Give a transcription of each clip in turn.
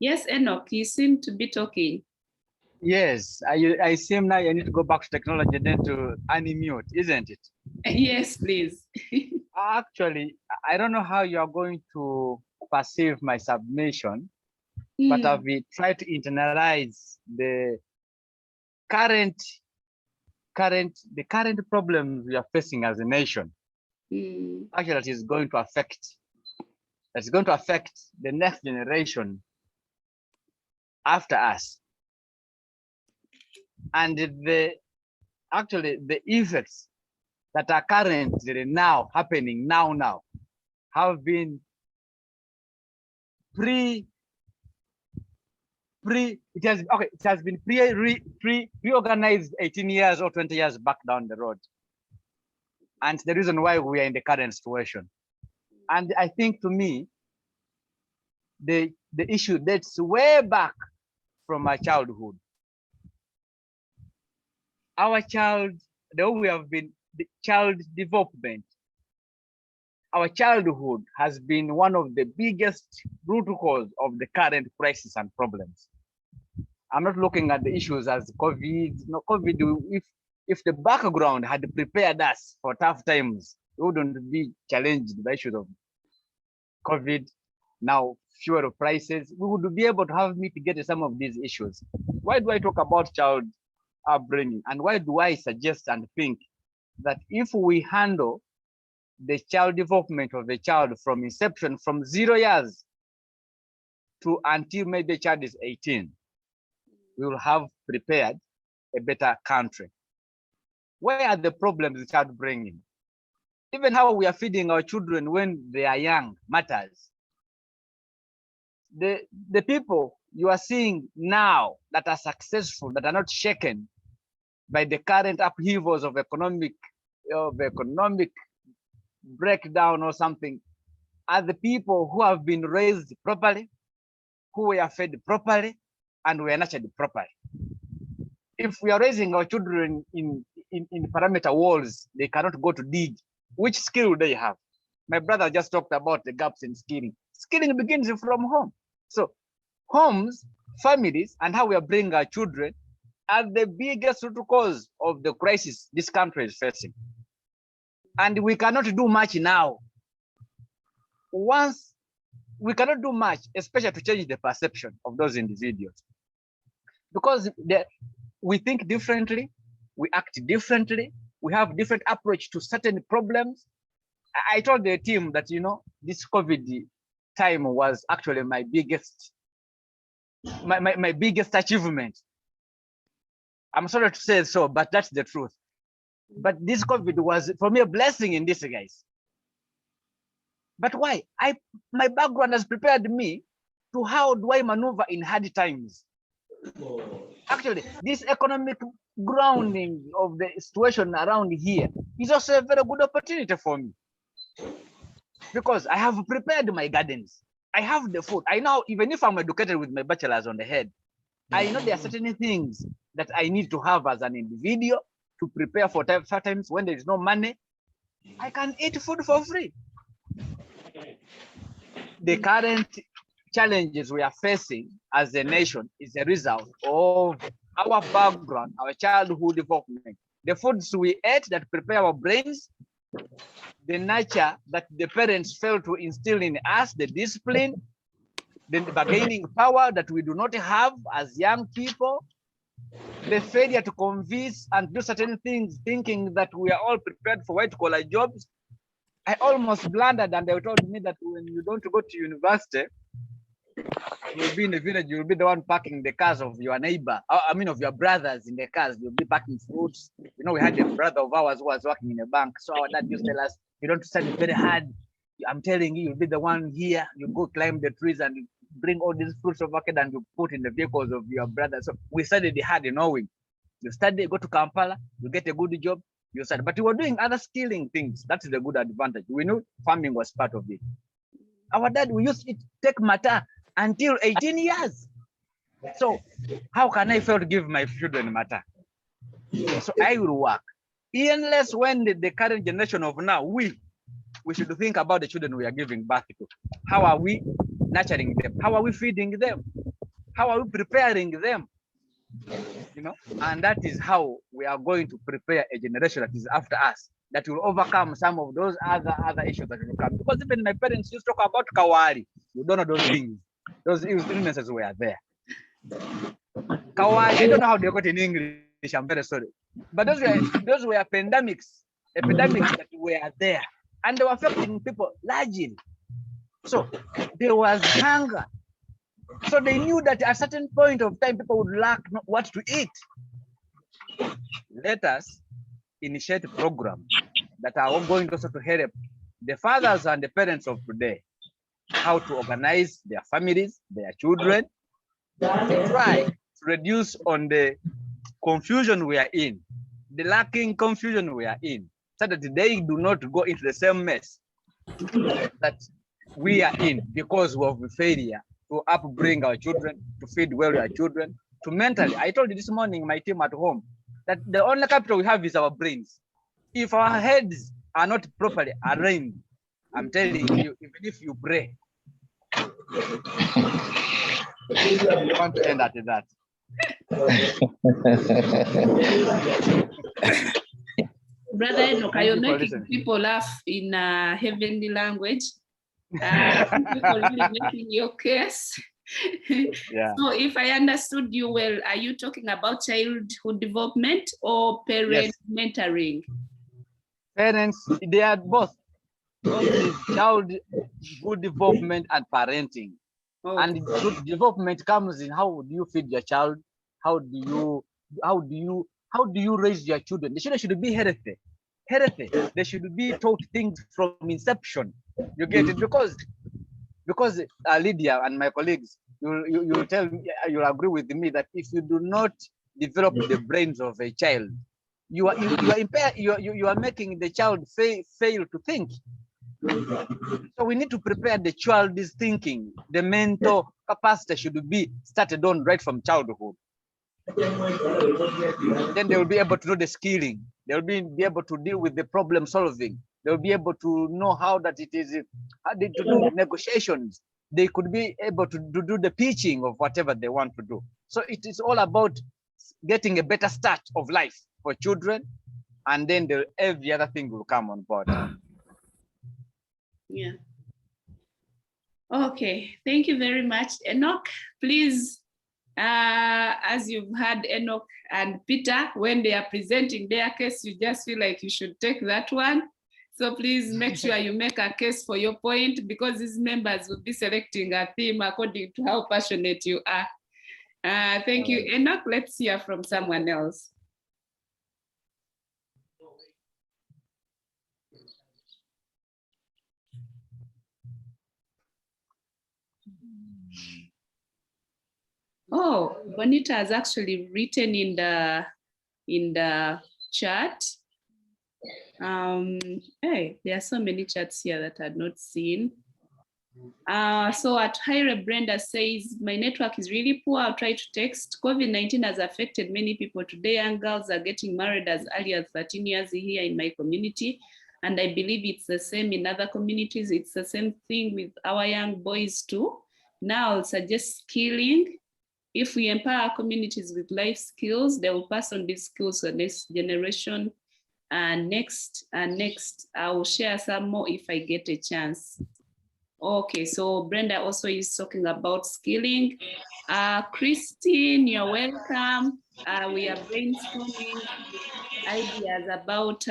Yes, Enoch, you seem to be talking. Yes, I seem now I need to go back to technology and then to unmute, isn't it? Yes, please. Actually, I don't know how you are going to perceive my submission, but I've been trying to internalize the current problems we are facing as a nation. Actually, that's going to affect the next generation after us. And the effects that are currently now happening now have been it has been pre-organized 18 years or 20 years back down the road. And the reason why we are in the current situation. And I think, to me, the issue dates way back from my childhood. The way we have been, the child development, our childhood has been one of the biggest root cause of the current crisis and problems. I'm not looking at the issues as COVID. No, COVID, if the background had prepared us for tough times, we wouldn't be challenged by issues of COVID, now fuel prices. We would be able to have mitigated some of these issues. Why do I talk about child upbringing? And why do I suggest and think that if we handle the child development of the child from inception, from 0 years to until maybe the child is 18, we will have prepared a better country. Where are the problems the child bringing? Even how we are feeding our children when they are young matters. The people you are seeing now that are successful, that are not shaken by the current upheavals of economic breakdown or something, are the people who have been raised properly, who were fed properly, and were nurtured properly. If we are raising our children in parameter walls, they cannot go to dig. Which skill do they have? My brother just talked about the gaps in skilling. Skilling begins from home. So homes, families, and how we are bringing our children are the biggest root cause of the crisis this country is facing. And we cannot do much now. We cannot do much, especially to change the perception of those individuals. Because we think differently, we act differently, we have different approach to certain problems. I told the team that, this COVID time was actually my biggest achievement. I'm sorry to say so, but that's the truth. But this COVID was, for me, a blessing in this, guys. But why? My background has prepared me to how do I maneuver in hard times. Actually, this economic grounding of the situation around here is also a very good opportunity for me. Because I have prepared my gardens. I have the food. I know, even if I'm educated with my bachelor's on the head, I know there are certain things that I need to have as an individual to prepare for times when there is no money. I can eat food for free. The current challenges we are facing as a nation is a result of our background, our childhood development. The foods we ate that prepare our brains, the nature that the parents failed to instill in us, the discipline, the bargaining power that we do not have as young people, the failure to convince and do certain things, thinking that we are all prepared for white-collar jobs. I almost blundered, and they told me that when you don't go to university, you'll be in the village, you'll be the one parking the cars of your neighbor, of your brothers in the cars, you'll be packing fruits. We had a brother of ours who was working in a bank. So our dad used to tell us, you don't study very hard. I'm telling you, you'll be the one here, you go climb the trees and bring all these fruits of market and you put in the vehicles of your brothers. So we studied hard in knowing. You study, go to Kampala, you get a good job, you study. But we were doing other skilling things. That's the good advantage. We knew farming was part of it. Our dad, we used to take mata until 18 years. So how can I fail to give my children mata? So I will work. Unless when the current generation of now, we should think about the children we are giving birth to. How are we nurturing them? How are we feeding them? How are we preparing them? You know, and that is how we are going to prepare a generation that is after us, that will overcome some of those other issues that will come. Because even my parents used to talk about kawari. You don't know those things. Those illnesses were there. Kawari, I don't know how they got in English. I'm very sorry. But those were epidemics that were there, and they were affecting people largely. So there was hunger. So they knew that at a certain point of time, people would lack what to eat. Let us initiate programs that are going also to help the fathers and the parents of today how to organize their families, their children, to try to reduce on the confusion we are in, the lacking confusion we are in, so that they do not go into the same mess that we are in because of failure to upbring our children, to feed well our children, to mentally. I told you this morning, my team at home, that the only capital we have is our brains. If our heads are not properly arranged, I'm telling you, even if you pray, you want to end at that. Brother Enoch, Thank you're you for making listening. people laugh in heavenly language. People really making your case. Yeah. So if I understood you well, are you talking about childhood development or parent Yes. mentoring? Parents, they are both. It is childhood development and parenting. Oh, And good development comes in how do you feed your child? How do you raise your children? The children should be healthy. They should be taught things from inception. You get it? Because Lydia and my colleagues, you tell me, you'll agree with me that if you do not develop the brains of a child, you are making the child fail to think. So we need to prepare the child's thinking. The mental capacity should be started on right from childhood. Then they will be able to do the skilling. They will be able to deal with the problem solving. They will be able to know how that it is how to do negotiations. They could be able to do the pitching of whatever they want to do. So it is all about getting a better start of life for children, and then every other thing will come on board. yeah. Okay, thank you very much. Enoch, please, as you've had Enoch and Peter, when they are presenting their case, you just feel like you should take that one. So please make sure you make a case for your point, because these members will be selecting a theme according to how passionate you are. Thank you, Enoch. Let's hear from someone else. Oh, Bonita has actually written in the chat. Hey, there are so many chats here that I've not seen. So at Hire, Brenda says, my network is really poor. I'll try to text. COVID-19 has affected many people. Today, young girls are getting married as early as 13 years here in my community. And I believe it's the same in other communities. It's the same thing with our young boys too. Now I'll suggest skilling. If we empower communities with life skills, they will pass on these skills to the next generation. And next, I will share some more if I get a chance. Okay, so Brenda also is talking about skilling. Christine, you're welcome. We are brainstorming ideas about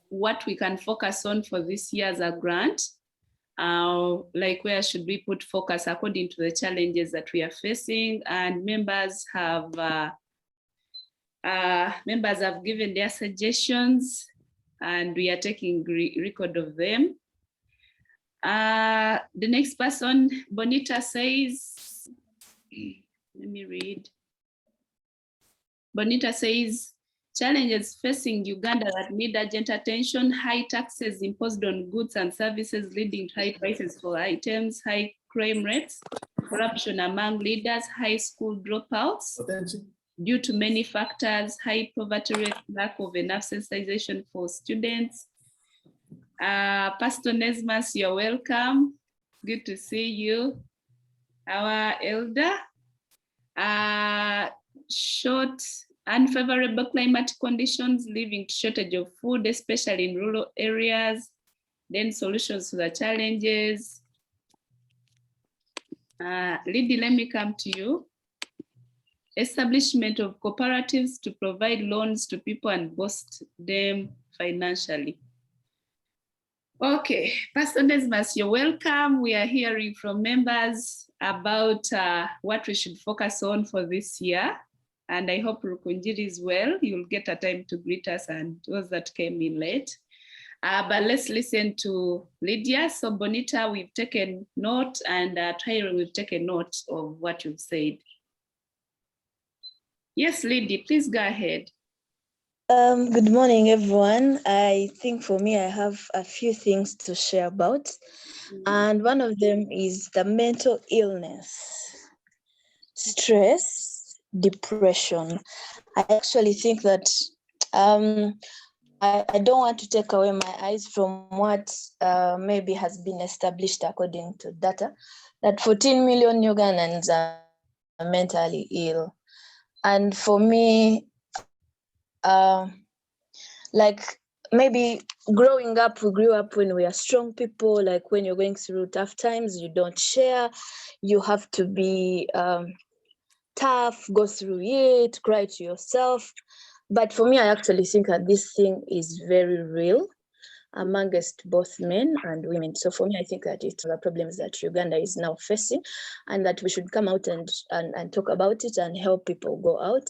what we can focus on for this year as a grant. Like where should we put focus according to the challenges that we are facing, and members have given their suggestions, and we are taking record of them. The next person, Bonita says, let me read. Bonita says, challenges facing Uganda that need urgent attention: high taxes imposed on goods and services leading to high prices for items, high crime rates, corruption among leaders, high school dropouts due to many factors, high poverty rate, lack of enough sensitization for students. Pastor Nesmas, you're welcome. Good to see you. our elder. Short, unfavorable climatic conditions leading to shortage of food, especially in rural areas. Then solutions to the challenges. Lydie, let me come to you. Establishment of cooperatives to provide loans to people and boost them financially. Okay, Pastor Desmas, you're welcome. We are hearing from members about what we should focus on for this year. And I hope Rukunjiri is well. You'll get a time to greet us and those that came in late. But let's listen to Lydia. So Bonita, we've taken note, and Tyron, we've taken note of what you've said. Yes, Lydia, please go ahead. Good morning, everyone. I think for me, I have a few things to share about. And one of them is the mental illness, stress, depression. I actually think that I don't want to take away my eyes from what maybe has been established according to data, that 14 million Ugandans are mentally ill. And for me, like maybe growing up, we grew up when we are strong people, like when you're going through tough times, you don't share, you have to be tough, go through it, cry to yourself. But for me, I actually think that this thing is very real amongst both men and women. So for me, I think that it's the problems that Uganda is now facing, and that we should come out and talk about it and help people go out.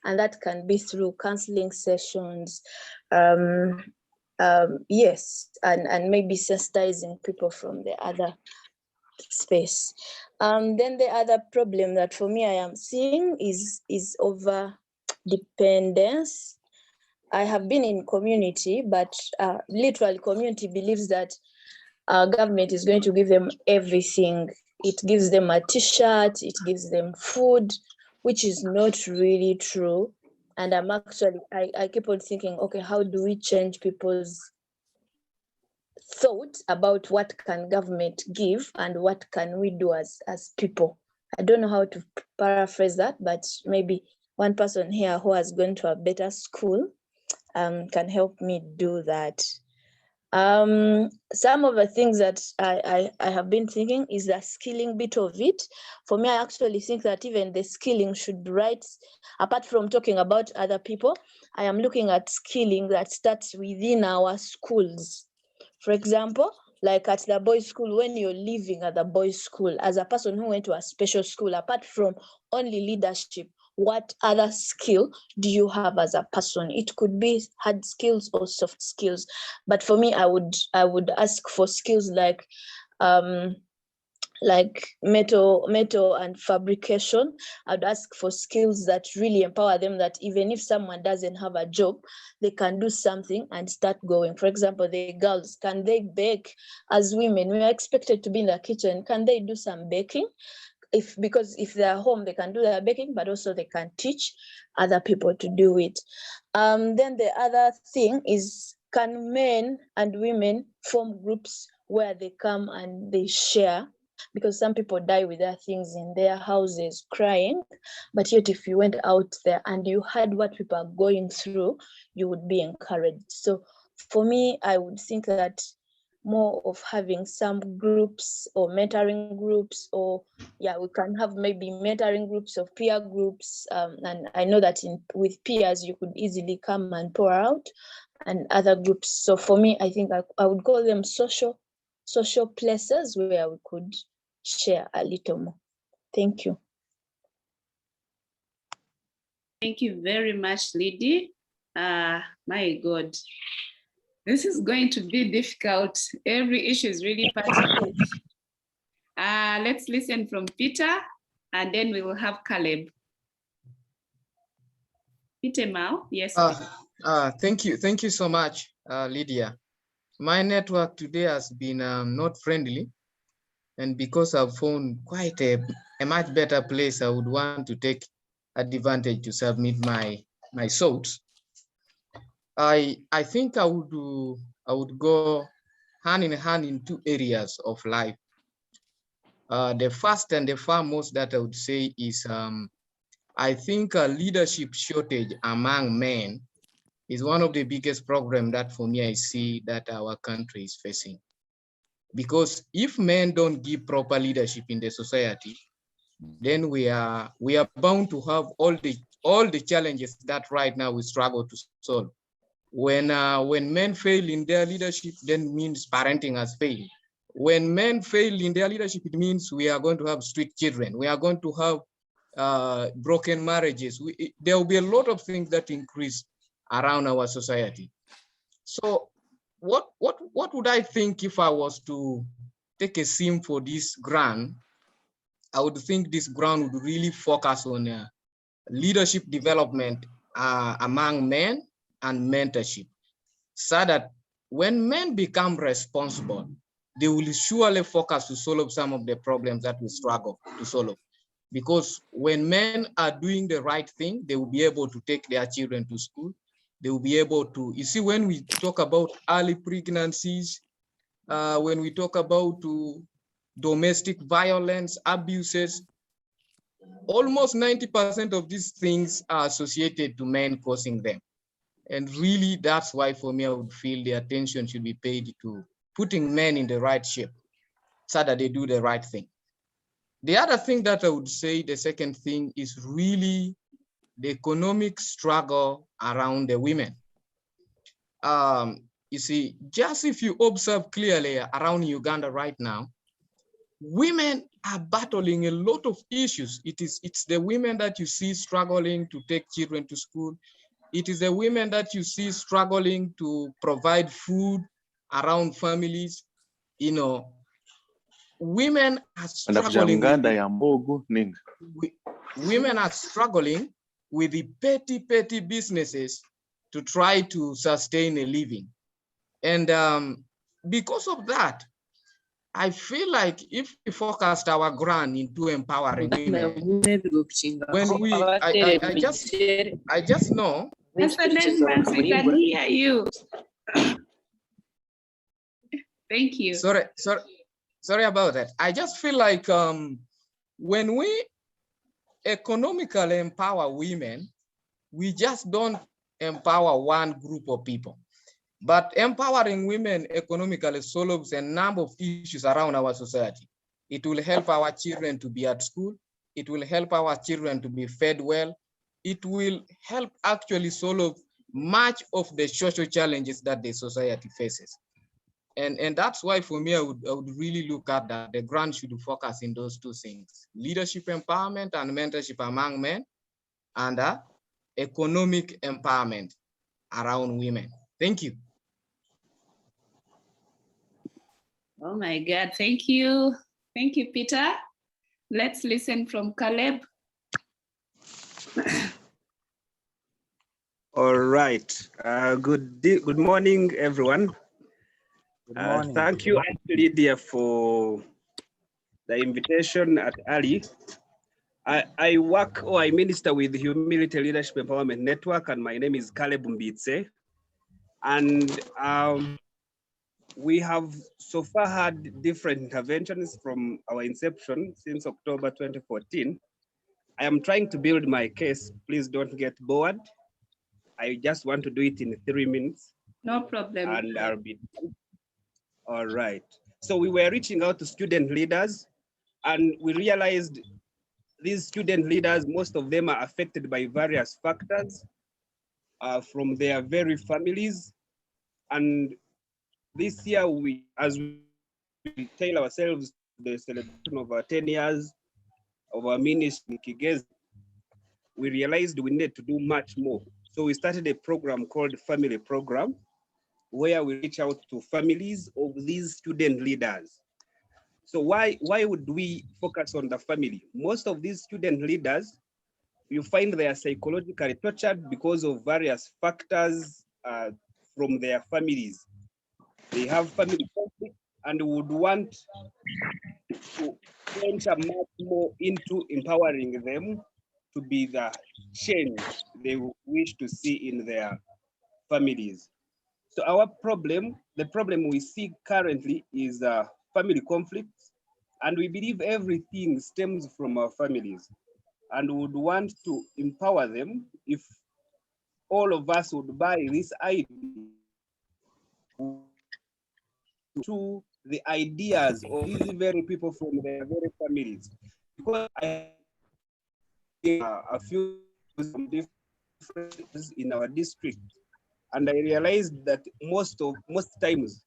And that can be through counseling sessions, yes, and maybe sensitizing people from the other space. Then the other problem that for me I am seeing is over dependence. I have been in community, but literally community believes that government is going to give them everything. It gives them a t-shirt, it gives them food, which is not really true. And I'm actually, I keep on thinking, okay, how do we change people's thought about what can government give and what can we do as people? I don't know how to paraphrase that, but maybe one person here who has gone to a better school can help me do that. Some of the things that I have been thinking is the skilling bit of it. For me, I actually think that even the skilling should be right. Apart from talking about other people, I am looking at skilling that starts within our schools. For example, like at the boys' school, when you're living at the boys' school, as a person who went to a special school, apart from only leadership, what other skill do you have as a person? It could be hard skills or soft skills. But for me, I would ask for skills like metal and fabrication. I'd ask for skills that really empower them, that even if someone doesn't have a job, they can do something and start going. For example, the girls, can they bake? As women, we are expected to be in the kitchen. Can they do some baking? Because if they're home, they can do their baking, but also they can teach other people to do it. Then the other thing is, can men and women form groups where they come and they share? Because some people die with their things in their houses crying, but yet if you went out there and you heard what people are going through, you would be encouraged. So for me, I would think that more of having some groups or mentoring groups, or we can have maybe mentoring groups or peer groups. And I know that with peers, you could easily come and pour out, and other groups. So for me, I think I would call them social places where we could share a little more. Thank you. Thank you very much, Lydia. My God, this is going to be difficult. Every issue is really pertinent. Let's listen from Peter, and then we will have Caleb. Peter Mao, yes. Thank you so much, Lydia. My network today has been not friendly, and because I've found quite a much better place, I would want to take advantage to submit my thoughts. I think I would go hand in hand in two areas of life. The first and the foremost that I would say is I think a leadership shortage among men is one of the biggest problems that for me I see that our country is facing. Because if men don't give proper leadership in the society, then we are bound to have all the challenges that right now we struggle to solve. When men fail in their leadership, then means parenting has failed. When men fail in their leadership, it means we are going to have street children. We are going to have broken marriages. There will be a lot of things that increase around our society. So what would I think if I was to take a sim for this grant? I would think this grant would really focus on leadership development among men and mentorship, so that when men become responsible, they will surely focus to solve some of the problems that we struggle to solve. Because when men are doing the right thing, they will be able to take their children to school. They will be able to, you see, when we talk about early pregnancies, when we talk about domestic violence, abuses, almost 90% of these things are associated to men causing them. And really, that's why for me, I would feel the attention should be paid to putting men in the right shape so that they do the right thing. The other thing that I would say, the second thing, is really the economic struggle around the women. You see, just if you observe clearly around Uganda right now, women are battling a lot of issues. It's the women that you see struggling to take children to school. It is the women that you see struggling to provide food around families. You know, women are struggling women are struggling with the petty businesses to try to sustain a living. And because of that, I feel like if we focused our grant into empowering women, when I just know. Pastor Desmond, we can hear you. Thank you. Sorry about that. I just feel like when we economically empower women, we just don't empower one group of people. But empowering women economically solves a number of issues around our society. It will help our children to be at school. It will help our children to be fed well. It will help actually solve much of the social challenges that the society faces. And that's why for me, I would really look at that. The grant should focus in those two things: leadership empowerment and mentorship among men, and economic empowerment around women. Thank you. Oh my God, thank you. Thank you, Peter. Let's listen from Caleb. All right. Good morning, everyone. Good morning. Thank you, Lydia, for the invitation at Ali. I work or I minister with the Humility Leadership Empowerment Network, and my name is Caleb Mbitse. And we have so far had different interventions from our inception since October 2014. I am trying to build my case. Please don't get bored. I just want to do it in 3 minutes. No problem. And I'll be done. All right. So we were reaching out to student leaders, and we realized these student leaders, most of them are affected by various factors from their very families. And this year, as we tell ourselves the celebration of our 10 years of our ministry in Kigezi, we realized we needed to do much more. So we started a program called Family Program, where we reach out to families of these student leaders. So why would we focus on the family? Most of these student leaders, you find they are psychologically tortured because of various factors from their families. They have family conflict and would want to enter much more into empowering them to be the change they wish to see in their families. So our problem, the problem we see currently is family conflicts, And we believe everything stems from our families, and would want to empower them. If all of us would buy this idea to the ideas of these very people from their very families. Because I a few differences in our district, and I realized that most times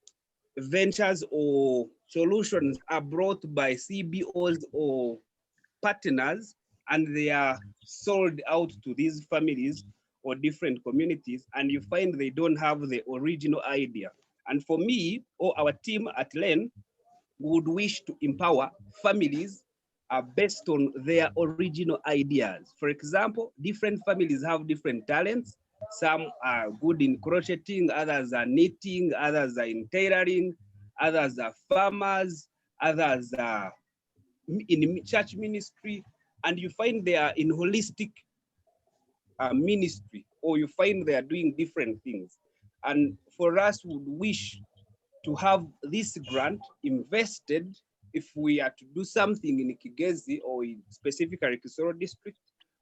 ventures or solutions are brought by CBOs or partners, and they are sold out to these families or different communities, and you find they don't have the original idea. And for me or our team at LEN would wish to empower families based on their original ideas. For example, different families have different talents. Some are good in crocheting, others are knitting, others are in tailoring, others are farmers, others are in church ministry, and you find they are in holistic ministry, or you find they are doing different things. And for us, would wish to have this grant invested if we are to do something in Kigezi or in specifically Kisoro district,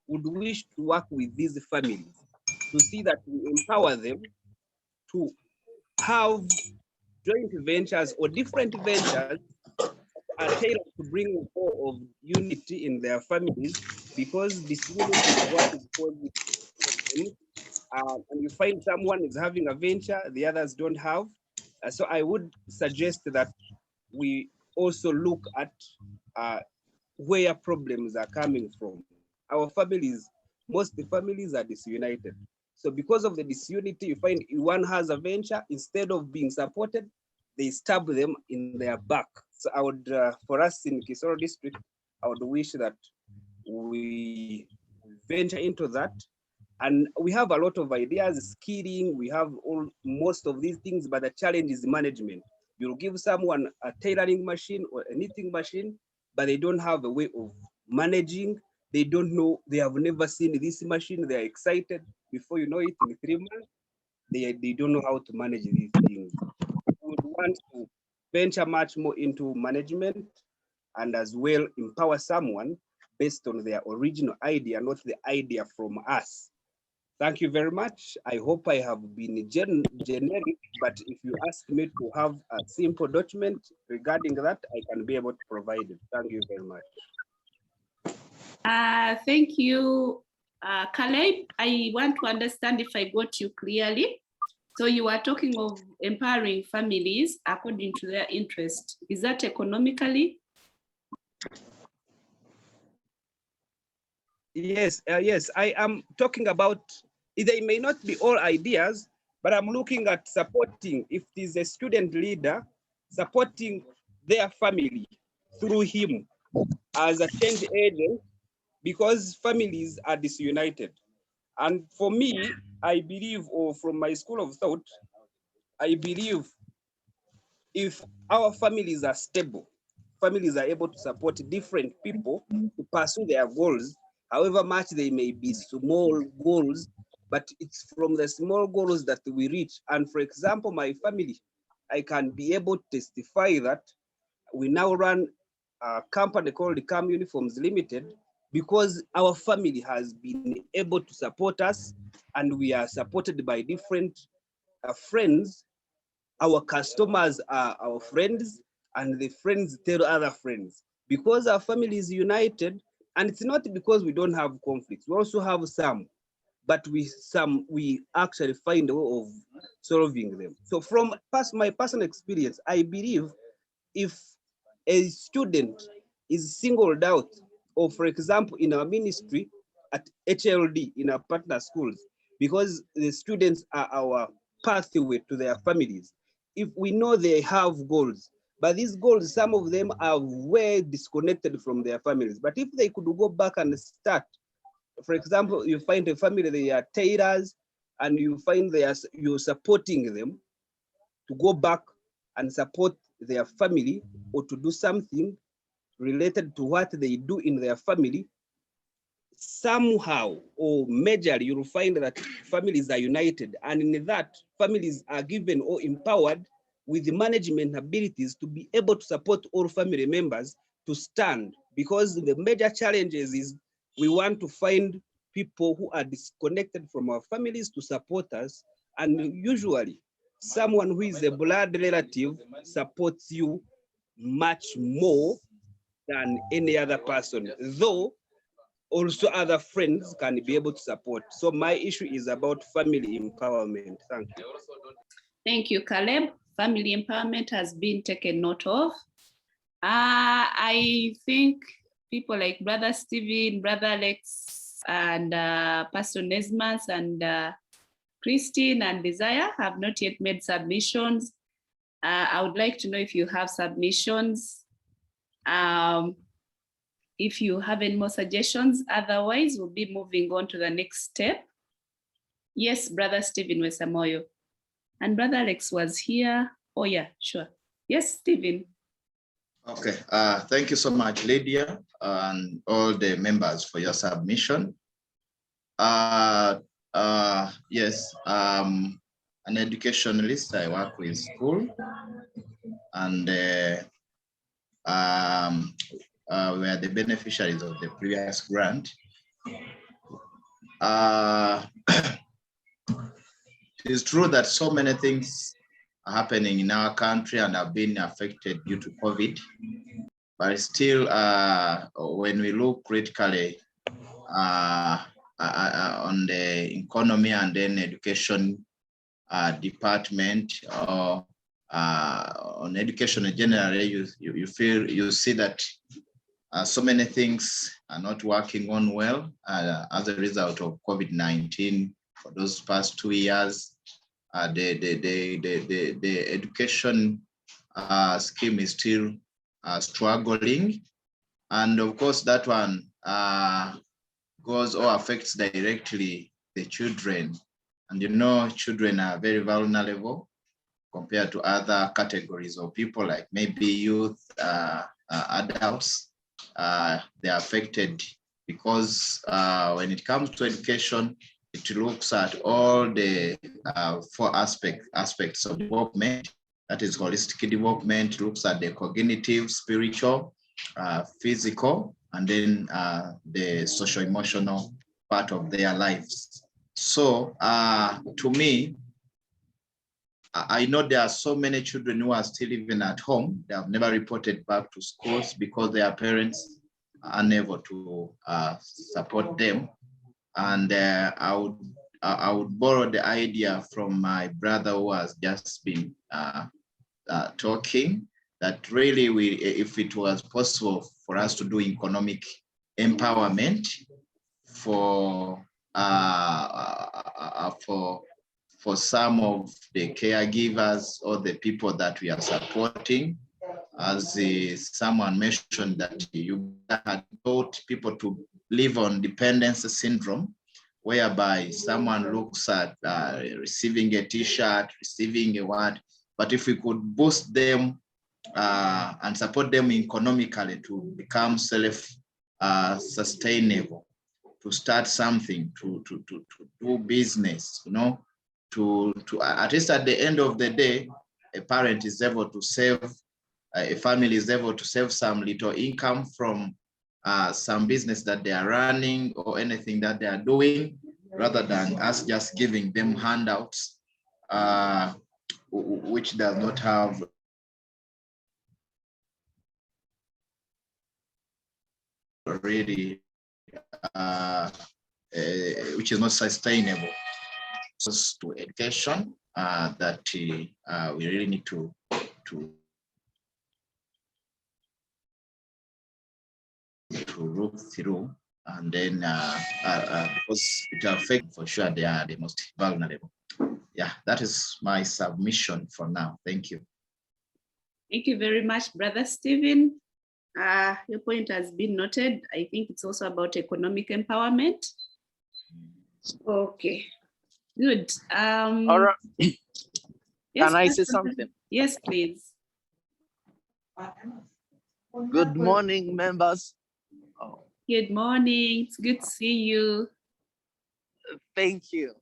would wish to work with these families to see that we empower them to have joint ventures or different ventures are tailored to bring more of unity in their families, because disunity is what is causing problems. And you find someone is having a venture, the others don't have. So I would suggest that we also look at where problems are coming from. Our families, most the families are disunited. So because of the disunity, you find one has a venture, instead of being supported, they stab them in their back. So I would, for us in Kisoro district, I would wish that we venture into that. And we have a lot of ideas, skilling, we have most of these things, but the challenge is management. You'll give someone a tailoring machine or a knitting machine, but they don't have a way of managing. They don't know, they have never seen this machine, they're excited. Before you know it, in 3 months, they don't know how to manage these things. We would want to venture much more into management, and as well empower someone based on their original idea, not the idea from us. Thank you very much. I hope I have been generic, but if you ask me to have a simple document regarding that, I can be able to provide it. Thank you very much. Thank you, Caleb. I want to understand if I got you clearly. So you are talking of empowering families according to their interest. Is that economically? Yes, yes. I am talking about, they may not be all ideas, but I'm looking at supporting, if there's a student leader, supporting their family through him as a change agent, because families are disunited. And for me, I believe, or from my school of thought, I believe if our families are stable, families are able to support different people to pursue their goals, however much they may be small goals, but it's from the small goals that we reach. And for example, my family, I can be able to testify that we now run a company called Cam Uniforms Limited, because our family has been able to support us, and we are supported by different friends. Our customers are our friends, and the friends tell other friends, because our family is united. And it's not because we don't have conflicts, we also have some, but we actually find a way of solving them. So from my personal experience, I believe if a student is singled out, or for example, in our ministry at HLD, in our partner schools, because the students are our pathway to their families. If we know they have goals, but these goals, some of them are way disconnected from their families. But if they could go back and start, for example, you find a family, they are tailors, and you find you're supporting them to go back and support their family, or to do something related to what they do in their family, somehow or majorly, you'll find that families are united, and in that, families are given or empowered with the management abilities to be able to support all family members to stand, because the major challenges is we want to find people who are disconnected from our families to support us. And usually someone who is a blood relative supports you much more than any other person, though also other friends can be able to support. So my issue is about family empowerment. Thank you. Thank you, Caleb. Family empowerment has been taken note of. I think people like Brother Stephen, Brother Alex, and Pastor Nesmas, and Christine and Desire have not yet made submissions. I would like to know if you have submissions. If you have any more suggestions, otherwise we'll be moving on to the next step. Yes, Brother Stephen Wesamoyo. And Brother Alex was here. Oh yeah, sure. Yes, Stephen. Okay, thank you so much, Lydia, and all the members for your submission. Yes, an educationalist, I work with school, and we are the beneficiaries of the previous grant. It's true that so many things are happening in our country and have been affected due to COVID, but still, when we look critically on the economy and then education department, or on education generally, you see that so many things are not working on well as a result of COVID-19 for those past 2 years. The education scheme is still struggling, and of course that one goes or affects directly the children. And you know, children are very vulnerable compared to other categories of people, like maybe youth, adults. They're affected because when it comes to education, it looks at all the 4 aspects of development. That is holistic development, looks at the cognitive, spiritual, physical, and then the social-emotional part of their lives. So to me, I know there are so many children who are still living at home. They have never reported back to schools because their parents are unable to support them. And I would borrow the idea from my brother who has just been talking, that really if it was possible for us to do economic empowerment for some of the caregivers or the people that we are supporting, as someone mentioned that you had taught people to live on dependency syndrome, whereby someone looks at receiving a t-shirt, receiving a what, but if we could boost them and support them economically to become self-sustainable, to start something, to do business, you know, to at least at the end of the day, a parent is able to save, a family is able to save some little income from some business that they are running or anything that they are doing, rather than us just giving them handouts, which does not have really, which is not sustainable. To education that we really need to look through, and then because it affects, for sure, they are the most vulnerable. Yeah, that is my submission for now. Thank you. Thank you very much, Brother Stephen. Your point has been noted. I think it's also about economic empowerment. Okay, good. All right. Yes, Can I say something? Yes, please. Good morning, members. Oh, Good morning. It's good to see you. thank you.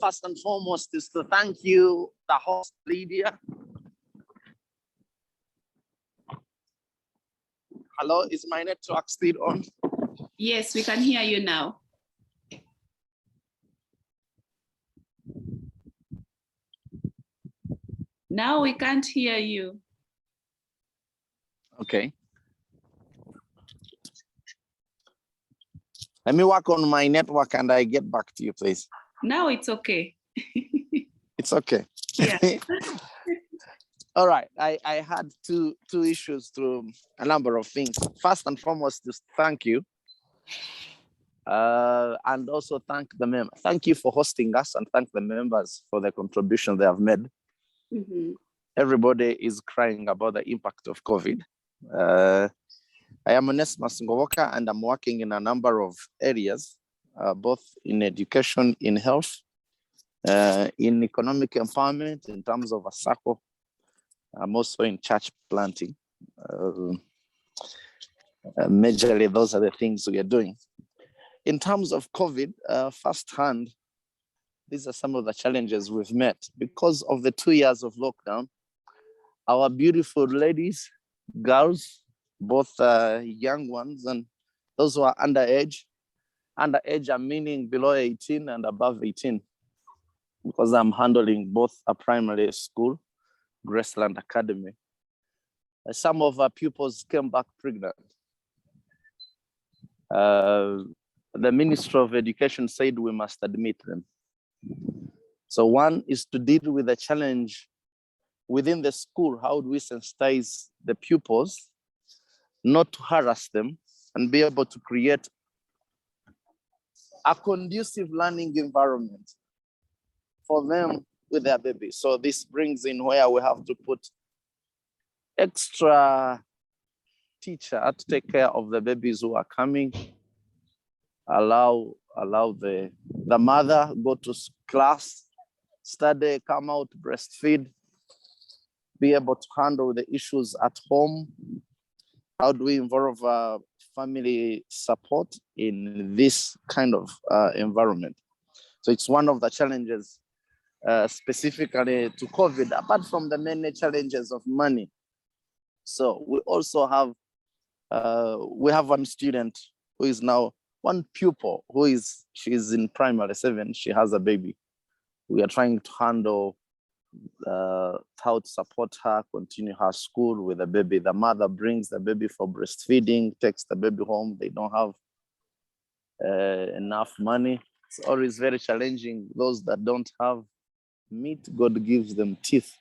First and foremost is to thank you, the host, Lydia. Hello, is my network still on? Yes, we can hear you now. Now we can't hear you. Okay. Let me work on my network and I get back to you, please. Now it's okay. It's okay. Yeah. All right. I had two issues through a number of things. First and foremost, just thank you. And also thank the members. Thank you for hosting us and thank the members for the contribution they have made. Mhm. Everybody is crying about the impact of COVID. I am Onesmus Ngowoka and I'm working in a number of areas, both in education, in health, in economic empowerment in terms of a circle. I'm also in church planting. Majorly, those are the things we are doing. In terms of COVID, firsthand, these are some of the challenges we've met. Because of the 2 years of lockdown, our beautiful ladies, girls, both young ones and those who are underage. Underage, I'm meaning below 18 and above 18, because I'm handling both a primary school, Graceland Academy. Some of our pupils came back pregnant. The Ministry of Education said we must admit them. So one is to deal with the challenge within the school. How do we sensitize the pupils not to harass them and be able to create a conducive learning environment for them with their babies? So this brings in where we have to put extra teacher to take care of the babies who are coming, allow the mother go to class, study, come out, breastfeed, be able to handle the issues at home. How do we involve family support in this kind of environment? So it's one of the challenges specifically to COVID, apart from the many challenges of money. So we also have, we have one student who is now, one pupil who she's in primary 7, she has a baby. We are trying to handle how to support her, continue her school with the baby. The mother brings the baby for breastfeeding, takes the baby home. They don't have enough money. It's always very challenging. Those that don't have meat, God gives them teeth.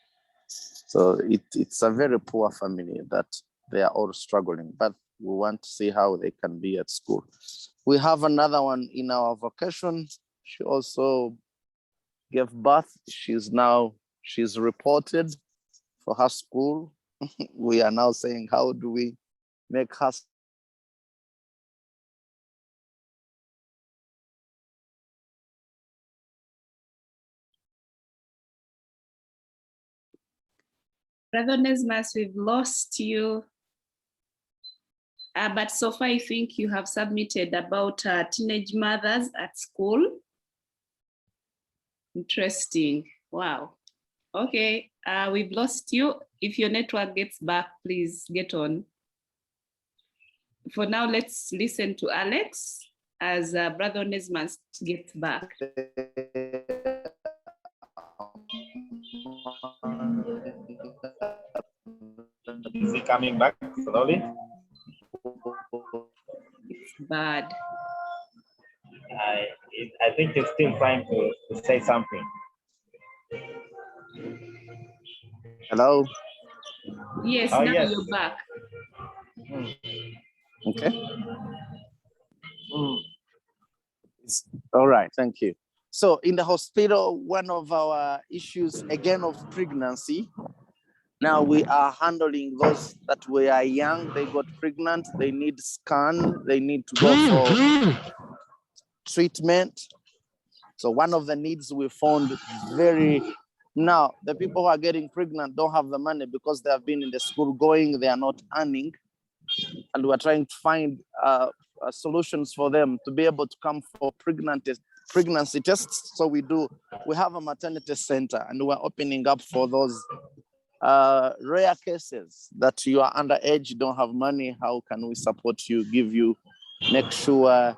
So it's a very poor family that they are all struggling, but we want to see how they can be at school. We have another one in our vocation. She also gave birth. She's reported for her school. We are now saying, how do we make her Brother Nesmas, we've lost you. But so far, I think you have submitted about teenage mothers at school. Interesting. Wow. Okay, we've lost you. If your network gets back, please get on. For now, let's listen to Alex as Brother Nesmas gets back. Is he coming back slowly? It's bad. I think he's still trying to say something. Hello? Yes, Oh, now yes. you're back. Okay. All right, thank you. So in the hospital, one of our issues, again, of pregnancy, now we are handling those that were young, they got pregnant, they need scan, they need to go for treatment. So one of the needs we found now the people who are getting pregnant don't have the money because they have been in the school going, they are not earning. And we're trying to find solutions for them to be able to come for pregnancy tests. So we have a maternity center and we're opening up for those rare cases that you are underage, don't have money, how can we support you, give you, make sure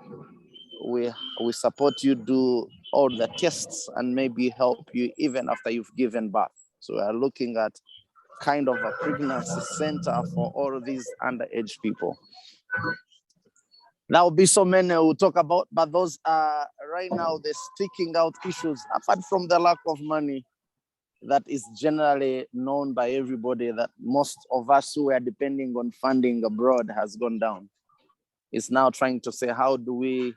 we support you, do all the tests, and maybe help you even after you've given birth. So we are looking at kind of a pregnancy center for all of these underage people. There will be so many we'll talk about, but those are right now the sticking out issues, apart from the lack of money that is generally known by everybody, that most of us who are depending on funding abroad has gone down. It's now trying to say, how do we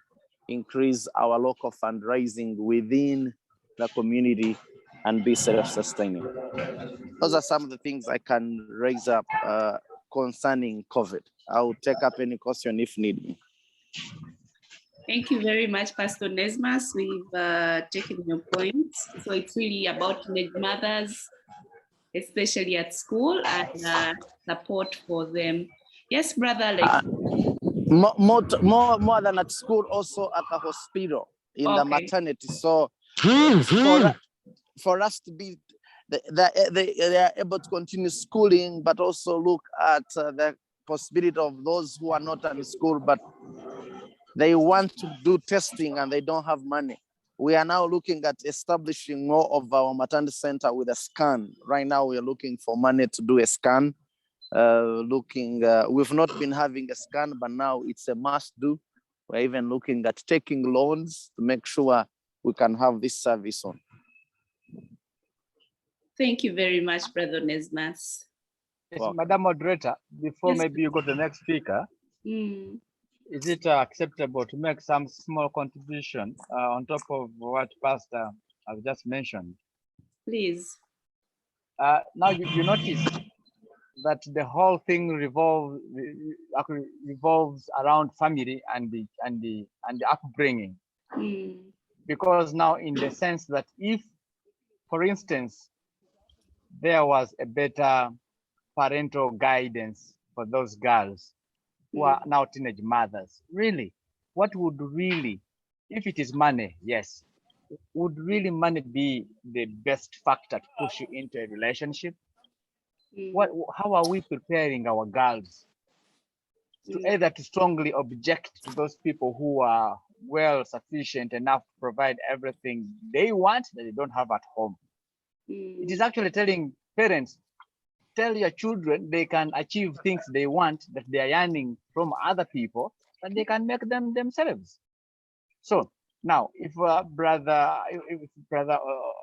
increase our local fundraising within the community and be self-sustaining? Those are some of the things I can raise up concerning COVID. I'll take up any question if need be. Thank you very much, Pastor Nesmas. We've taken your points. So it's really about teenage mothers, especially at school, and support for them. Yes, brother. Like more than at school, also at the hospital, in the maternity. So for us to be, they are able to continue schooling, but also look at the possibility of those who are not in school, but they want to do testing and they don't have money. We are now looking at establishing more of our maternity center with a scan. Right now, we are looking for money to do a scan. We've not been having a scan, but now it's a must do. We're even looking at taking loans to make sure we can have this service on. Thank you very much, Brother Nesmas. Yes, Madam Moderator, before Yes. maybe you go to the next speaker, is it acceptable to make some small contribution on top of what Pastor has just mentioned? Please. Now you notice that the whole thing revolves around family and the upbringing. Because now, in the sense that if, for instance, there was a better parental guidance for those girls who are now teenage mothers, really, what would really, if it is money, yes, would really money be the best factor to push you into a relationship? How are we preparing our girls to either to strongly object to those people who are well sufficient enough to provide everything they want that they don't have at home? It is actually telling parents, tell your children they can achieve things they want that they are yearning from other people, and they can make them themselves. So now, if Brother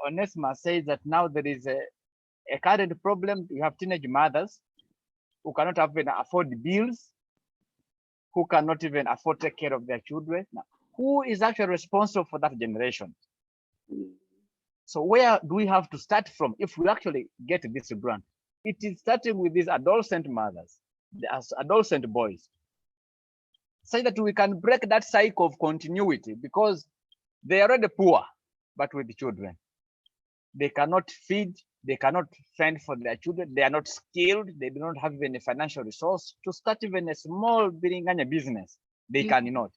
Onesma says that now there is a current problem, you have teenage mothers who cannot even afford bills, who cannot even afford to take care of their children. Now, who is actually responsible for that generation? So where do we have to start from if we actually get this grant? It is starting with these adolescent mothers, as adolescent boys, so that we can break that cycle of continuity, because they are already poor, but with the children. They cannot feed, they cannot fend for their children, they are not skilled, they do not have even a financial resource to start even a small biringanya business. They cannot.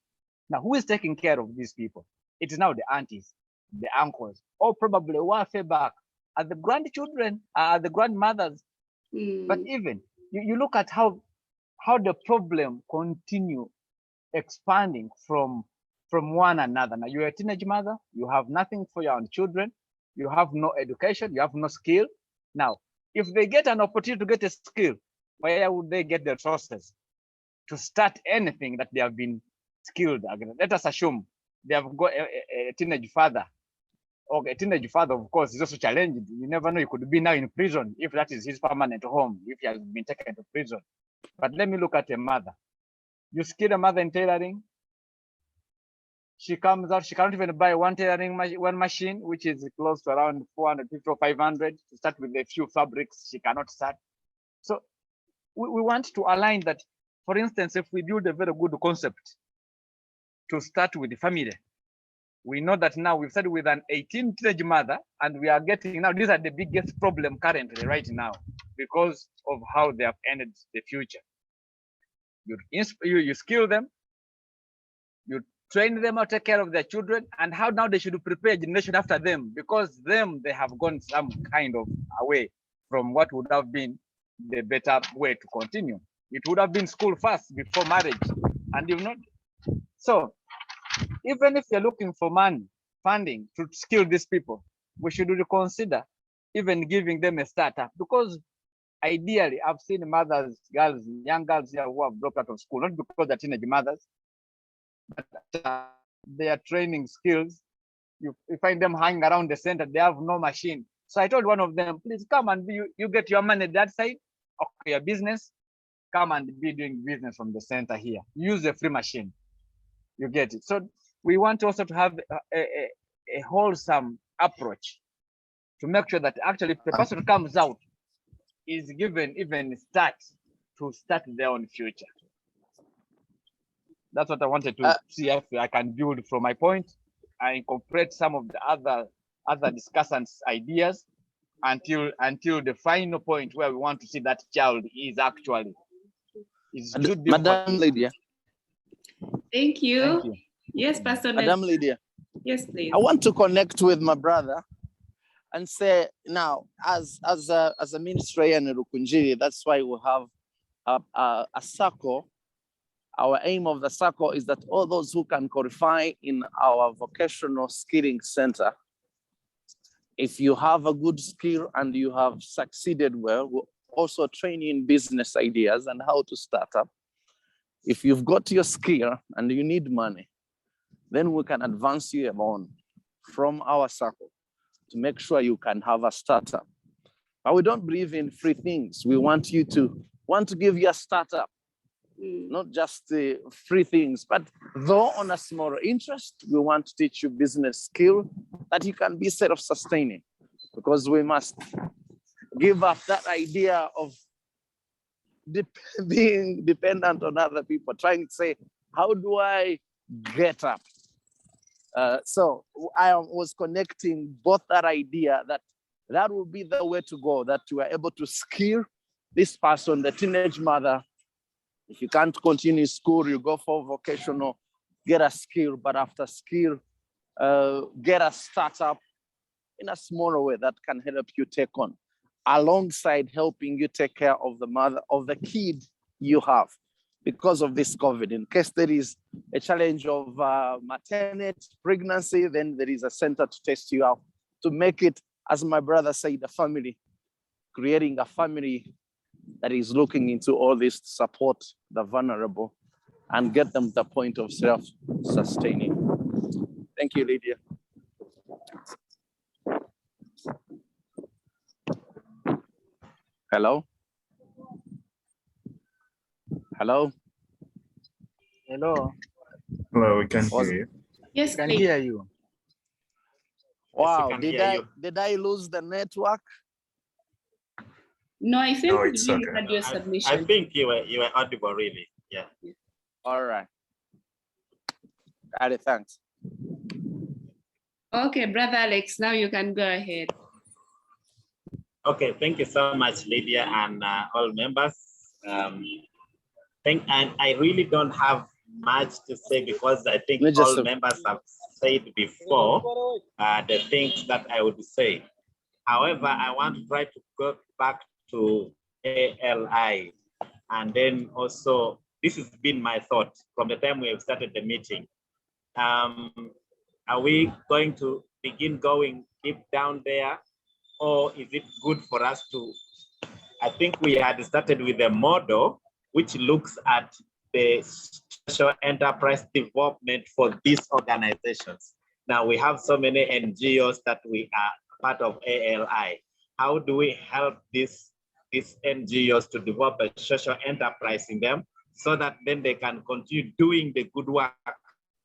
Now, who is taking care of these people? It is now the aunties, the uncles, or probably warfare back at the grandchildren, the grandmothers. But even you look at how the problem continue expanding from one another. Now, you're a teenage mother, you have nothing for your own children, you have no education, you have no skill. Now, if they get an opportunity to get a skill, where would they get the resources to start anything that they have been skilled? Let us assume they have got a teenage father. Okay, a teenage father, of course, is also challenged. You never know, he could be now in prison if that is his permanent home, if he has been taken to prison. But let me look at a mother. You skill a mother in tailoring. She comes out, she can't even buy one machine, which is close to around 450 or 500 to start with a few fabrics. She cannot start. So we want to align that. For instance, if we build a very good concept to start with the family, we know that now we've started with an 18 teenage mother, and we are getting now, these are the biggest problem currently right now because of how they have ended the future. You skill them, you train them how to take care of their children, and how now they should prepare a generation after them, because they have gone some kind of away. from what would have been the better way to continue. It would have been school first before marriage, and you've not. So even if you're looking for money, funding to skill these people, we should reconsider even giving them a startup, because ideally I've seen mothers, girls, young girls here who have dropped out of school, not because they're teenage mothers, but they are training skills. You find them hanging around the center, they have no machine. So I told one of them, please come and you get your money that side, okay, your business, come and be doing business from the center here. Use a free machine. You get it. So we want also to have a wholesome approach to make sure that actually if the person comes out, is given even start their own future. That's what I wanted to see if I can build from my point. I incorporate some of the other discussants' ideas until the final point where we want to see that child is actually Madam Lydia. Thank you. Thank you. Yes, Pastor. Madam Lydia. Yes, please. I want to connect with my brother and say now, as a ministry in Rukunjiri, that's why we have a circle. Our aim of the circle is that all those who can qualify in our vocational skilling center, if you have a good skill and you have succeeded well, we'll also train you in business ideas and how to start up. If you've got your skill and you need money, then we can advance you a loan from our circle to make sure you can have a startup. But we don't believe in free things. We want to give you a startup, not just free things, but though on a smaller interest, we want to teach you business skill that you can be self-sustaining, because we must give up that idea of being dependent on other people, trying to say, how do I get up? So I was connecting both that idea that will be the way to go, that you are able to skill this person, the teenage mother. If you can't continue school, you go for vocational, get a skill, but after skill, get a startup in a smaller way that can help you take on, alongside helping you take care of the mother, of the kid you have. Because of this COVID, in case there is a challenge of maternity, pregnancy, then there is a center to test you out, to make it, as my brother said, a family, creating a family that is looking into all this to support the vulnerable and get them to the point of self-sustaining. Thank you, Lydia. Hello? Hello? Hello? Hello, we can hear you. Yes, I can please. hear you. Wow, can hear you. did I lose the network? No, I think No, we it's really okay. had your I submission. think you were audible, really. Yeah. All right. Got it, thanks. Okay, Brother Alex, now you can go ahead. Okay, thank you so much, Lydia, and all members. And I really don't have much to say, because I think all members have said before the things that I would say. However, I want to try to go back to ALI, and then also, this has been my thought from the time we have started the meeting. Are we going to begin going deep down there, or is it good for us to, I think we had started with a model which looks at the social enterprise development for these organizations. Now we have so many NGOs that we are part of ALI. How do we help these NGOs to develop a social enterprise in them, so that then they can continue doing the good work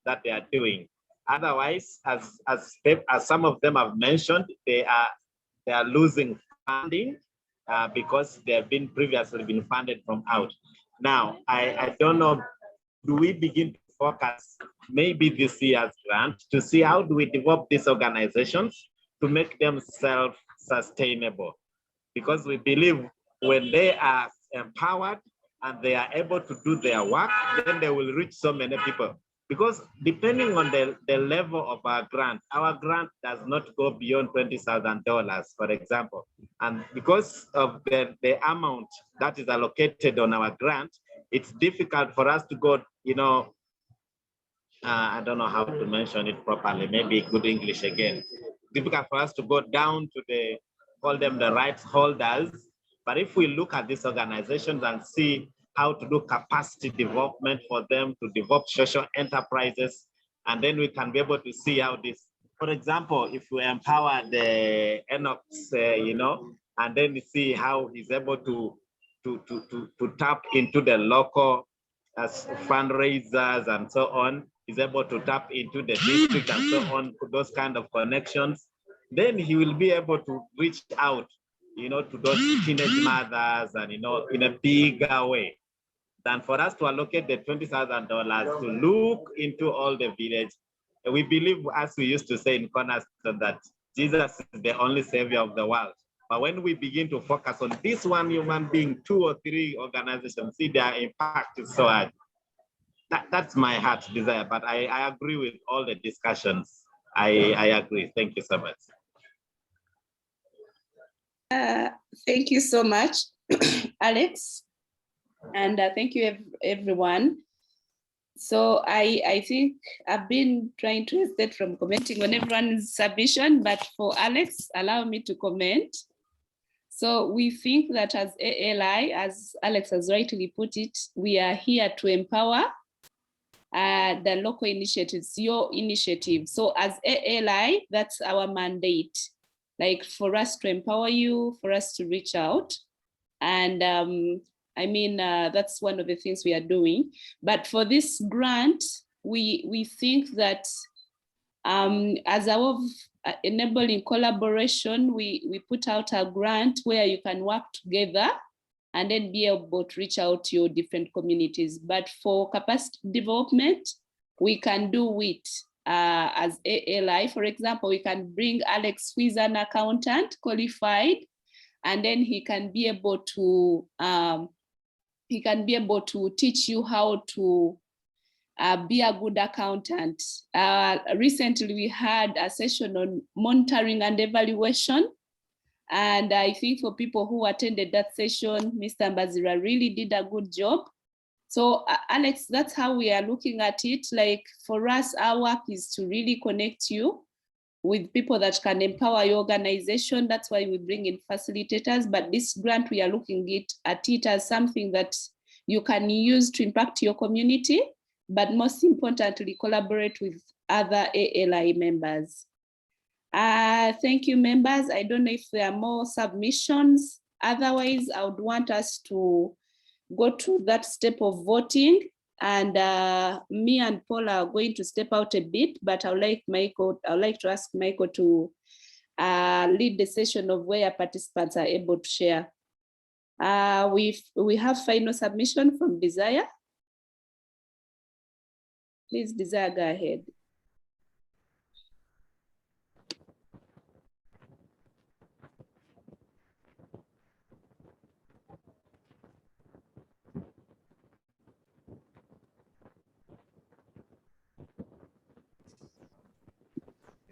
that they are doing? Otherwise, as some of them have mentioned, they are losing funding because they have been previously been funded from out. Now, I don't know, do we begin to focus maybe this year's grant to see how do we develop these organizations to make them self-sustainable? Because we believe when they are empowered and they are able to do their work, then they will reach so many people. because depending on the level of our grant does not go beyond $20,000, for example. And because of the amount that is allocated on our grant, it's difficult for us to go, I don't know how to mention it properly, maybe good English again. Difficult for us to go down to call them the rights holders. But if we look at these organizations and see how to do capacity development for them to develop social enterprises, and then we can be able to see how this, for example, if we empower the Enochs, and then we see how he's able to tap into the local as fundraisers and so on, he's able to tap into the district and so on, those kind of connections, then he will be able to reach out, to those teenage mothers and, in a bigger way than for us to allocate the $20,000 to look into all the village. We believe, as we used to say in Cornerstone, that Jesus is the only savior of the world. But when we begin to focus on this one human being, 2 or 3 organizations, see their impact is so hard. That's my heart's desire, but I agree with all the discussions. I agree. Thank you so much. Thank you so much, Alex. And thank you, everyone. So I think I've been trying to hesitate from commenting on everyone's submission, but for Alex, allow me to comment. So we think that as ALI, as Alex has rightly put it, we are here to empower the local initiatives, your initiative. So as ALI, that's our mandate, like for us to empower you, for us to reach out. And that's one of the things we are doing. But for this grant, we think that as our enabling collaboration, we put out a grant where you can work together and then be able to reach out to your different communities. But for capacity development, we can do it as ALI. For example, we can bring Alex, who is an accountant, qualified, and then he can be able to teach you how to be a good accountant. Recently, we had a session on monitoring and evaluation. And I think for people who attended that session, Mr. Mbazira really did a good job. So Alex, that's how we are looking at it. Like for us, our work is to really connect you with people that can empower your organization. That's why we bring in facilitators. But this grant, we are looking at it as something that you can use to impact your community, but most importantly, collaborate with other ALI members. Thank you, members. I don't know if there are more submissions. Otherwise, I would want us to go to that step of voting. And me and Paul are going to step out a bit, but I'd like to ask Michael to lead the session of where participants are able to share. We have final submission from Desire. Please, Desire, go ahead.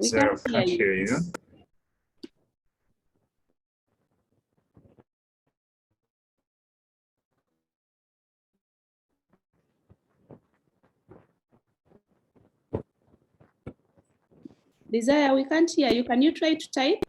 We Can't can't hear you. Desire, we can't hear you. Can you try to type?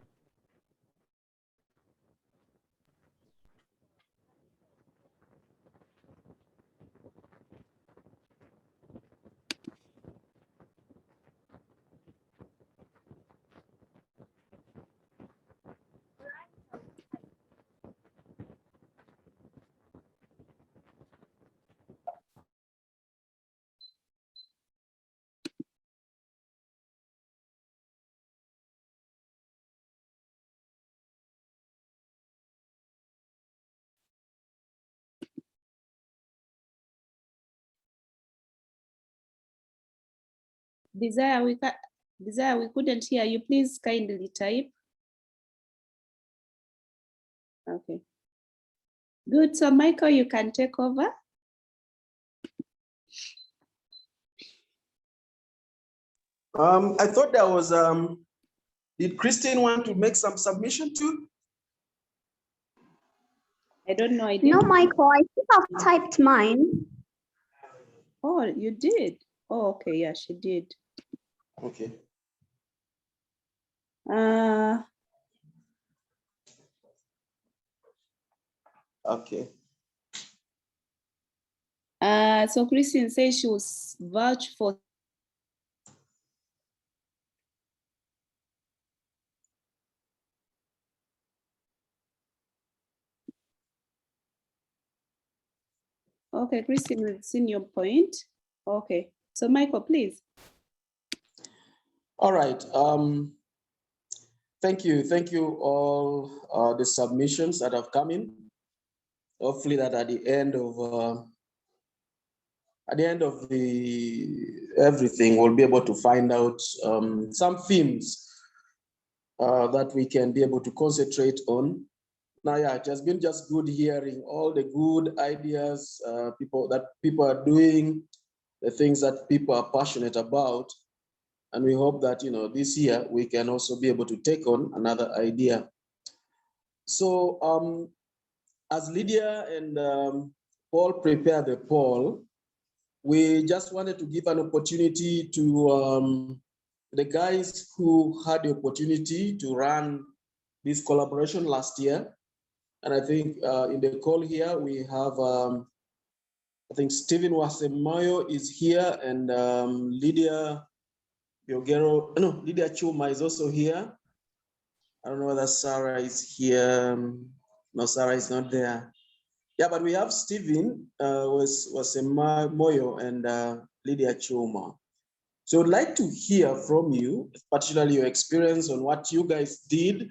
Desire, we couldn't hear you. Please kindly type. Okay. Good. So Michael, you can take over. I thought there was, did Christine want to make some submission too? I don't know. No, Michael, I think I've typed mine. Oh, you did? Oh, okay. Yeah, she did. Okay. Okay. So Christine says she was vouch for. Okay, Christine, we've seen your point. Okay, so Michael, please. All right. Thank you all the submissions that have come in. Hopefully that at the end of everything, we'll be able to find out some themes that we can be able to concentrate on. Now, yeah, it has been just good hearing all the good ideas people are doing, the things that people are passionate about. And we hope that, this year we can also be able to take on another idea. So as Lydia and Paul prepare the poll, we just wanted to give an opportunity to the guys who had the opportunity to run this collaboration last year. And I think in the call here, we have, I think Stephen Wasemayo is here, and Lydia Chuma is also here. I don't know whether Sarah is here. No, Sarah is not there. Yeah, but we have Stephen Wasemayo and Lydia Chuma. So I'd like to hear from you, particularly your experience on what you guys did.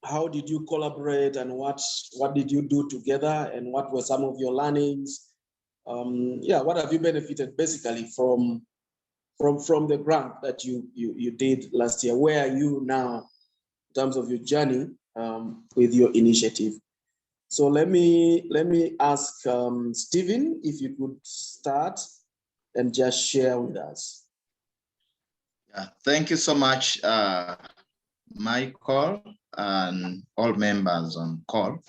How did you collaborate, and what did you do together, and what were some of your learnings? What have you benefited basically from the grant that you did last year? Where are you now in terms of your journey with your initiative? So let me ask Stephen if you could start and just share with us. Yeah, thank you so much, Michael, and all members on call.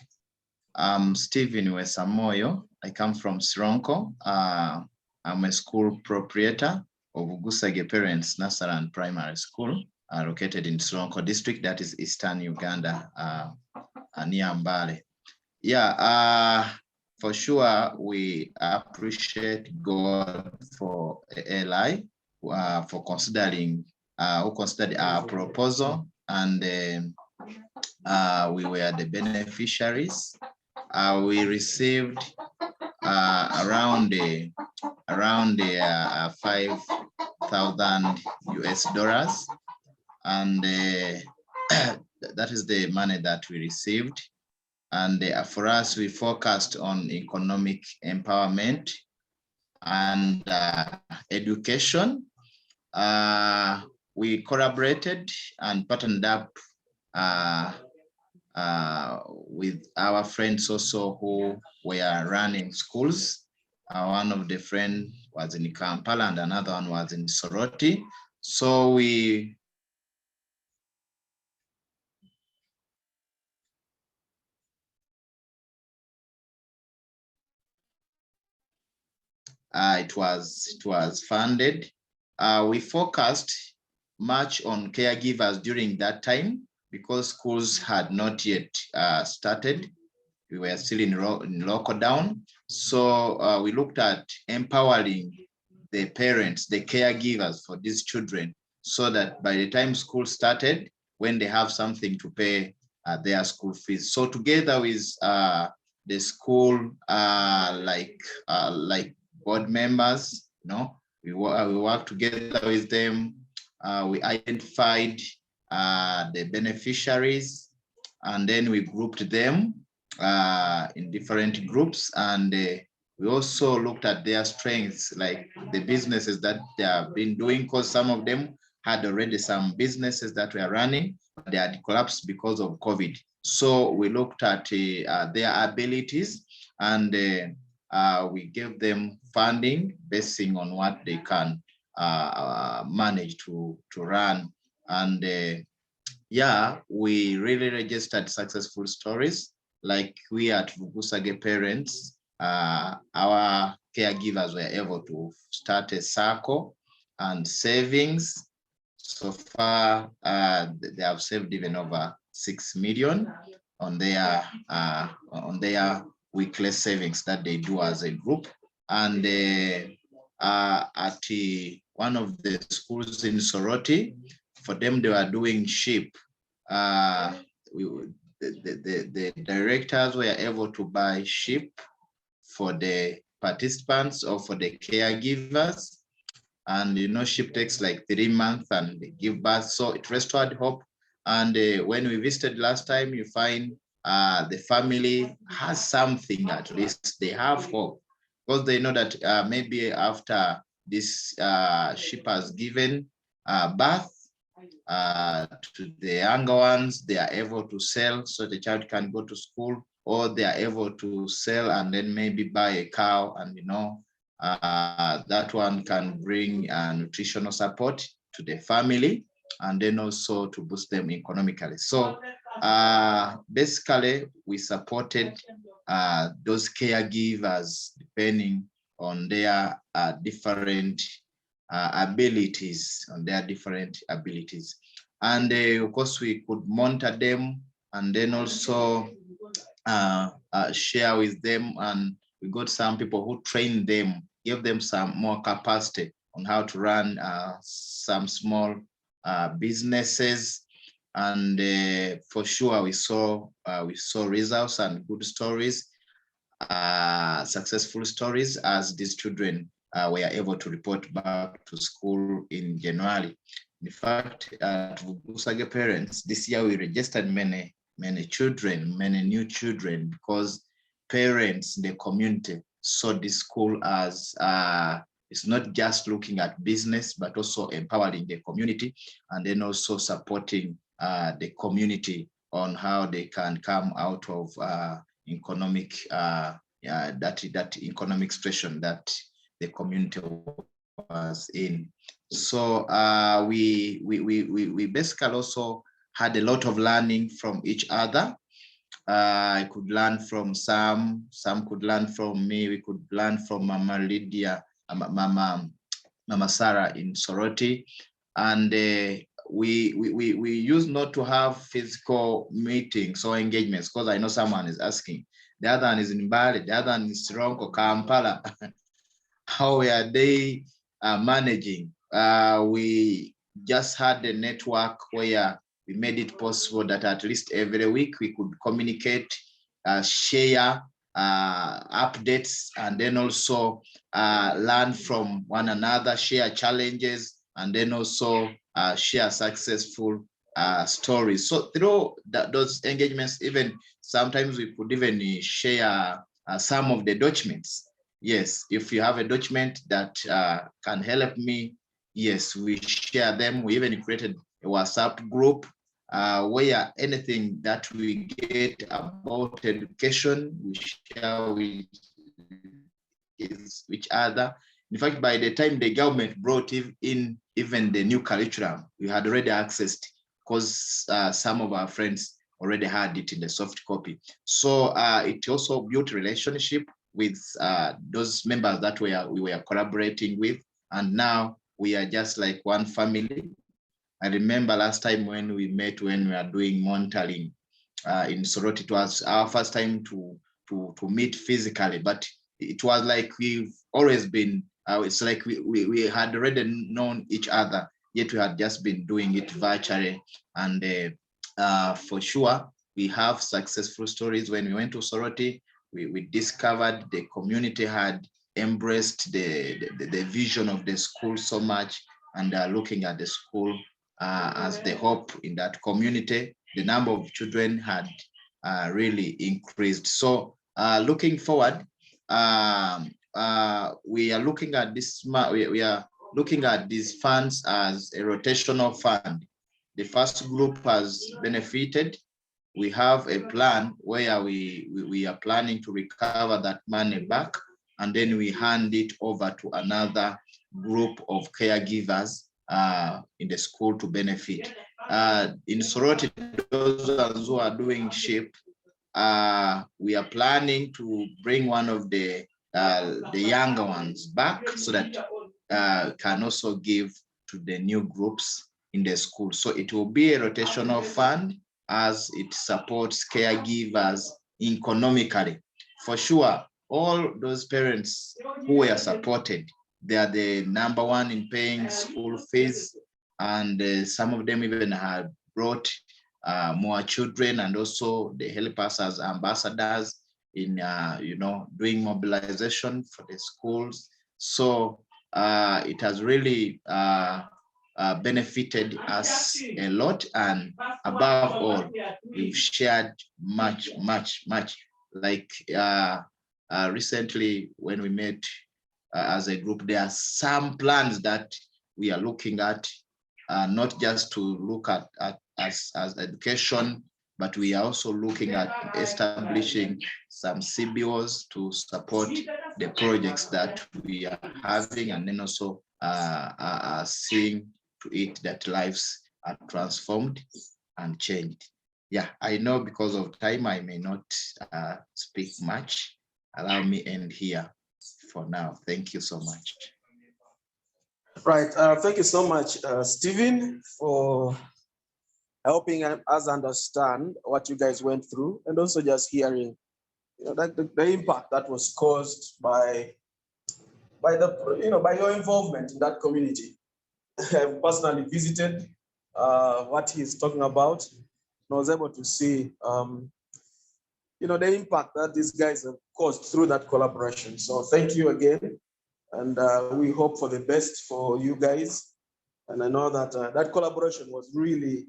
I'm Stephen Wesamoyo. I come from Sironko. I'm a school proprietor of Ugusage Parents Nursery and Primary School, located in Sironko district, that is Eastern Uganda, near Mbale. Yeah, for sure, we appreciate God for Eli for considering who considered our proposal, and we were the beneficiaries. We received around 5,000 US dollars, and that is the money that we received. And for us, we focused on economic empowerment and education. We collaborated and partnered up with our friends also who were running schools. One of the friends was in Kampala and another one was in Soroti. So we it was funded. We focused much on caregivers during that time because schools had not yet started. We were still in lockdown. So we looked at empowering the parents, the caregivers for these children, so that by the time school started, when they have something to pay their school fees. So together with the school, like board members, we worked together with them. We identified the beneficiaries, and then we grouped them in different groups, and we also looked at their strengths, like the businesses that they have been doing, because some of them had already some businesses that were running, but they had collapsed because of COVID. So we looked at their abilities, and we gave them funding basing on what they can managed to run. And yeah, we really registered successful stories. Like we at Vugusage Parents, our caregivers were able to start a circle and savings. So far, they have saved even over 6 million on their weekly savings that they do as a group. And at one of the schools in Soroti, for them, they were doing sheep. The directors were able to buy sheep for the participants or for the caregivers. And sheep takes like 3 months and they give birth, so it restored hope. And when we visited last time, you find the family has something, at least they have hope, because they know that maybe after this sheep has given birth to the younger ones, they are able to sell so the child can go to school, or they are able to sell and then maybe buy a cow, and that one can bring nutritional support to the family, and then also to boost them economically. So basically, we supported those caregivers depending on their different abilities, and of course we could monitor them, and then also share with them, and we got some people who trained them, give them some more capacity on how to run some small businesses. And for sure we saw results and good stories, successful stories, as these children were able to report back to school in January. In fact, at Vugusage Parents, this year we registered many new children, because parents in the community saw this school as it's not just looking at business, but also empowering the community, and then also supporting the community on how they can come out of economic that economic situation that the community was in. So we basically also had a lot of learning from each other. I could learn from some could learn from me. We could learn from Mama Lydia, Mama Sarah in Soroti, and we used not to have physical meetings or engagements, because I know someone is asking. The other one is in Bali, the other one is Ronco, Kampala. How were they managing? We just had a network where we made it possible that at least every week we could communicate, share updates, and then also learn from one another, share challenges, and then also share successful stories. So through those engagements, even sometimes we could even share some of the documents. Yes, if you have a document that can help me, yes, we share them. We even created a WhatsApp group where anything that we get about education, we share with each other. In fact, by the time the government brought in even the new curriculum, we had already accessed, because some of our friends already had it in the soft copy. So it also built relationship with those members that we were collaborating with, and now we are just like one family. I remember last time when we met, when we were doing monitoring in Soroti, it was our first time to meet physically, but it was like we've always been, it's like we had already known each other, yet we had just been doing it virtually. And for sure, we have successful stories. When we went to Soroti, we discovered the community had embraced the vision of the school so much, and looking at the school as the hope in that community. The number of children had really increased. So looking forward, we are looking at this. We are looking at these funds as a rotational fund. The first group has benefited. We have a plan where we are planning to recover that money back and then we hand it over to another group of caregivers in the school to benefit. In Soroti, those who are doing SHIP, we are planning to bring one of the younger ones back so that can also give to the new groups in the school. So it will be a rotational fund as it supports caregivers economically. For sure, all those parents who were supported, they are the number one in paying school fees, and some of them even have brought more children, and also they help us as ambassadors in doing mobilization for the schools. So it has really benefited us a lot, and above all, we've shared much. Like recently when we met as a group, there are some plans that we are looking at, not just to look at as education, but we are also looking at establishing some CBOs to support the projects that we are having, and then also seeing to it that lives are transformed and changed. Yeah, I know because of time, I may not speak much. Allow me end here for now. Thank you so much. Right. Thank you so much, Stephen, for helping us understand what you guys went through, and also just hearing, the impact that was caused by your involvement in that community. I've personally visited what he's talking about, and I was able to see, the impact that these guys have caused through that collaboration. So thank you again, and we hope for the best for you guys. And I know that that collaboration was really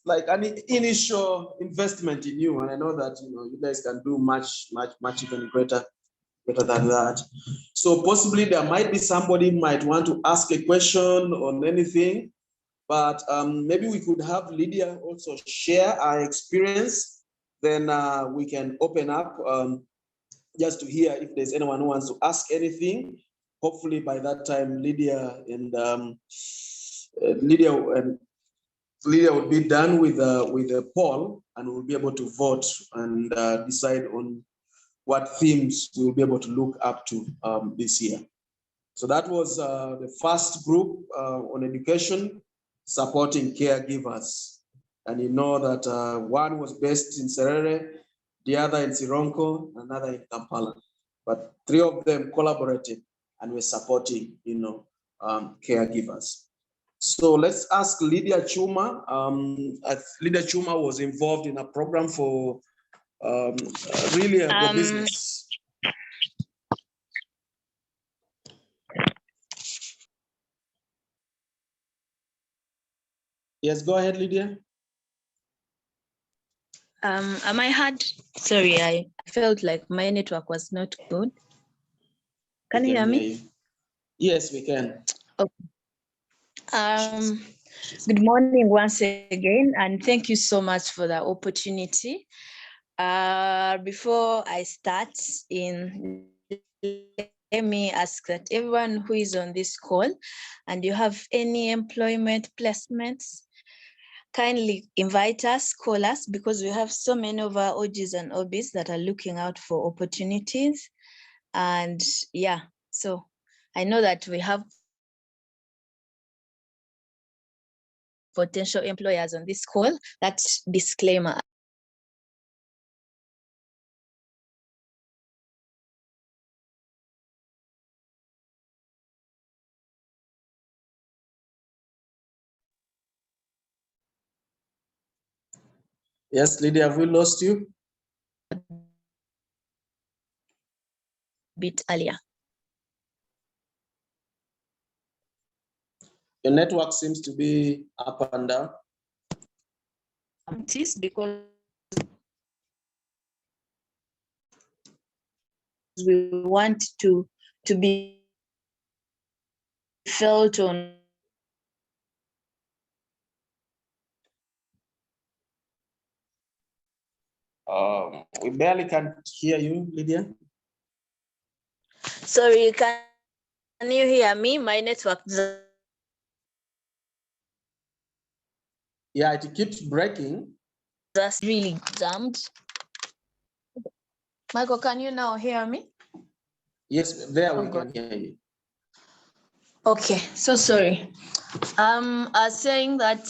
like an initial investment in you, and I know that you guys can do much even greater than that. So possibly there might be somebody might want to ask a question on anything, but maybe we could have Lydia also share our experience. Then we can open up just to hear if there's anyone who wants to ask anything. Hopefully by that time, Lydia would be done with the poll, and we'll be able to vote and decide on what themes we'll be able to look up to this year. So that was the first group on education supporting caregivers. And you know that one was based in Serere, the other in Sironko, another in Kampala. But three of them collaborated and were supporting, caregivers. So let's ask Lydia Chuma. Lydia Chuma was involved in a program for really a business. Yes, go ahead, Lydia. Am I heard? Sorry, I felt like my network was not good. Can you hear me? Yes, we can. Okay. Good morning once again, and thank you so much for the opportunity. Before I start let me ask that everyone who is on this call and you have any employment placements, kindly invite us, call us, because we have so many of our OGs and OBs that are looking out for opportunities. And yeah, so I know that we have potential employers on this call. That's disclaimer. Yes, Lydia, have we lost you? A bit earlier. Your network seems to be up and down. It is because we want to be felt on. We barely can hear you, Lydia. Sorry, can you hear me? My network Yeah, it keeps breaking. just really jammed. Michael, can you now hear me? Yes, there we can hear you. Okay, so sorry. I was saying that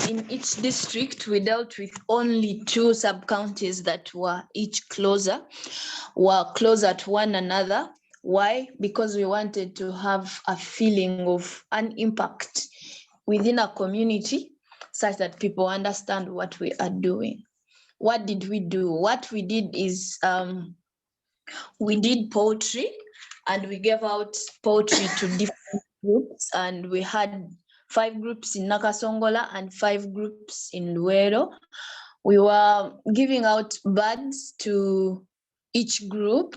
in each district, we dealt with only 2 sub-counties that were each closer to one another. Why? Because we wanted to have a feeling of an impact within a community such that people understand what we are doing. What did we do? What we did is we did poetry, and we gave out poetry to different groups, and we had 5 groups in Nakasongola and 5 groups in Luero. We were giving out buds to each group,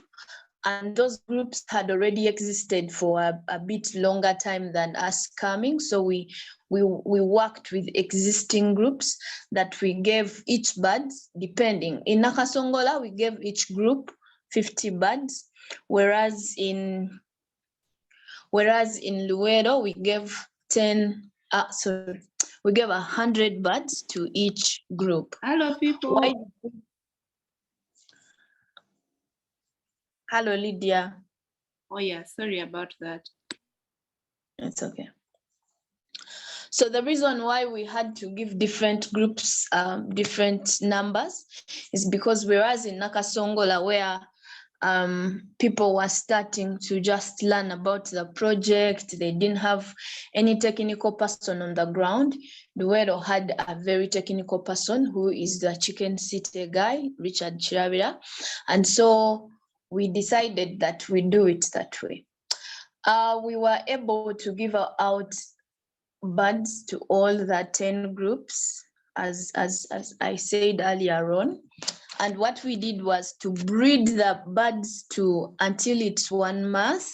and those groups had already existed for a bit longer time than us coming. So we worked with existing groups that we gave each buds depending. In Nakasongola, we gave each group 50 buds, whereas in Luero, we gave 100 buds to each group. Hello, people. Why? Hello, Lydia. Oh yeah, sorry about that. It's okay. So the reason why we had to give different groups different numbers is because whereas in Nakasongola, where people were starting to just learn about the project, they didn't have any technical person on the ground. Luero had a very technical person who is the Chicken City guy, Richard Chirabira. And so we decided that we do it that way. We were able to give out buds to all the 10 groups, as I said earlier on. And what we did was to breed the buds until it's 1 month.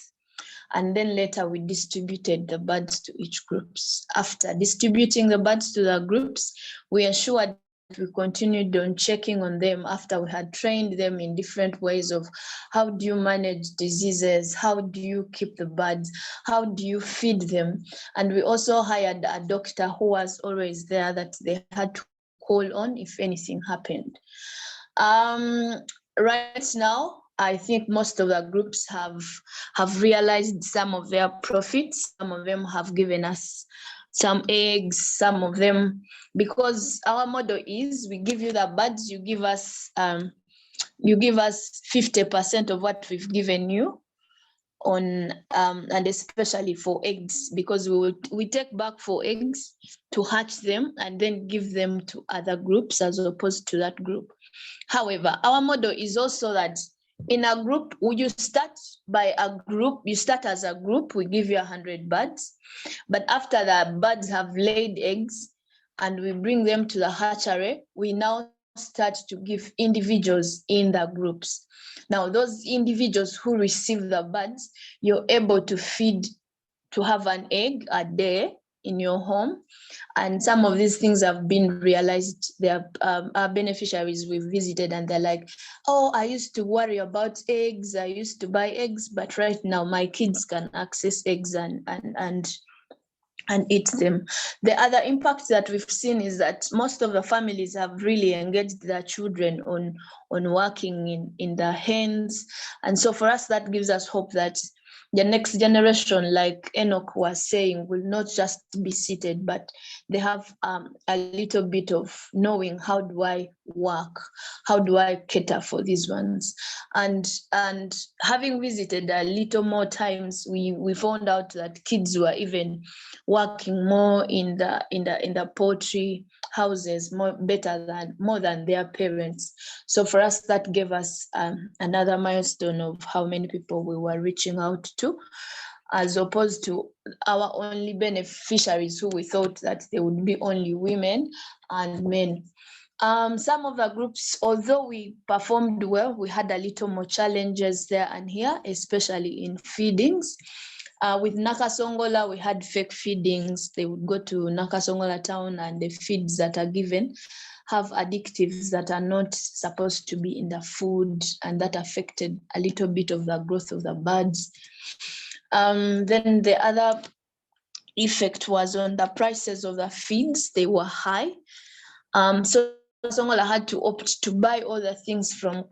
And then later we distributed the buds to each groups. After distributing the buds to the groups, we ensured we continued on checking on them after we had trained them in different ways of how do you manage diseases, how do you keep the buds, how do you feed them. And we also hired a doctor who was always there that they had to call on if anything happened. Right now, I think most of the groups have realized some of their profits. Some of them have given us some eggs, some of them, because our model is we give you the buds, you give us 50% of what we've given you on and especially for eggs, because we take back for eggs to hatch them and then give them to other groups as opposed to that group. However, our model is also that in a group, you start as a group, we give you 100 buds, but after the buds have laid eggs and we bring them to the hatchery, we now start to give individuals in the groups. Now, those individuals who receive the buds, you're able to feed, to have an egg a day in your home. And some of these things have been realized. There are beneficiaries we've visited and they're like, oh, I used to worry about eggs. I used to buy eggs, but right now my kids can access eggs and eat them. The other impact that we've seen is that most of the families have really engaged their children on working in their hands. And so for us, that gives us hope that the next generation, like Enoch was saying, will not just be seated, but they have a little bit of knowing, how do I work? How do I cater for these ones? And having visited a little more times, we found out that kids were even working more in the poultry houses more than their parents. So for us, that gave us another milestone of how many people we were reaching out to, as opposed to our only beneficiaries who we thought that they would be only women and men. Some of the groups, although we performed well, we had a little more challenges there and here, especially in feedings. With Nakasongola, we had fake feedings. They would go to Nakasongola town and the feeds that are given have additives that are not supposed to be in the food, and that affected a little bit of the growth of the birds. Then the other effect was on the prices of the feeds. They were high. So Songola had to opt to buy all the things from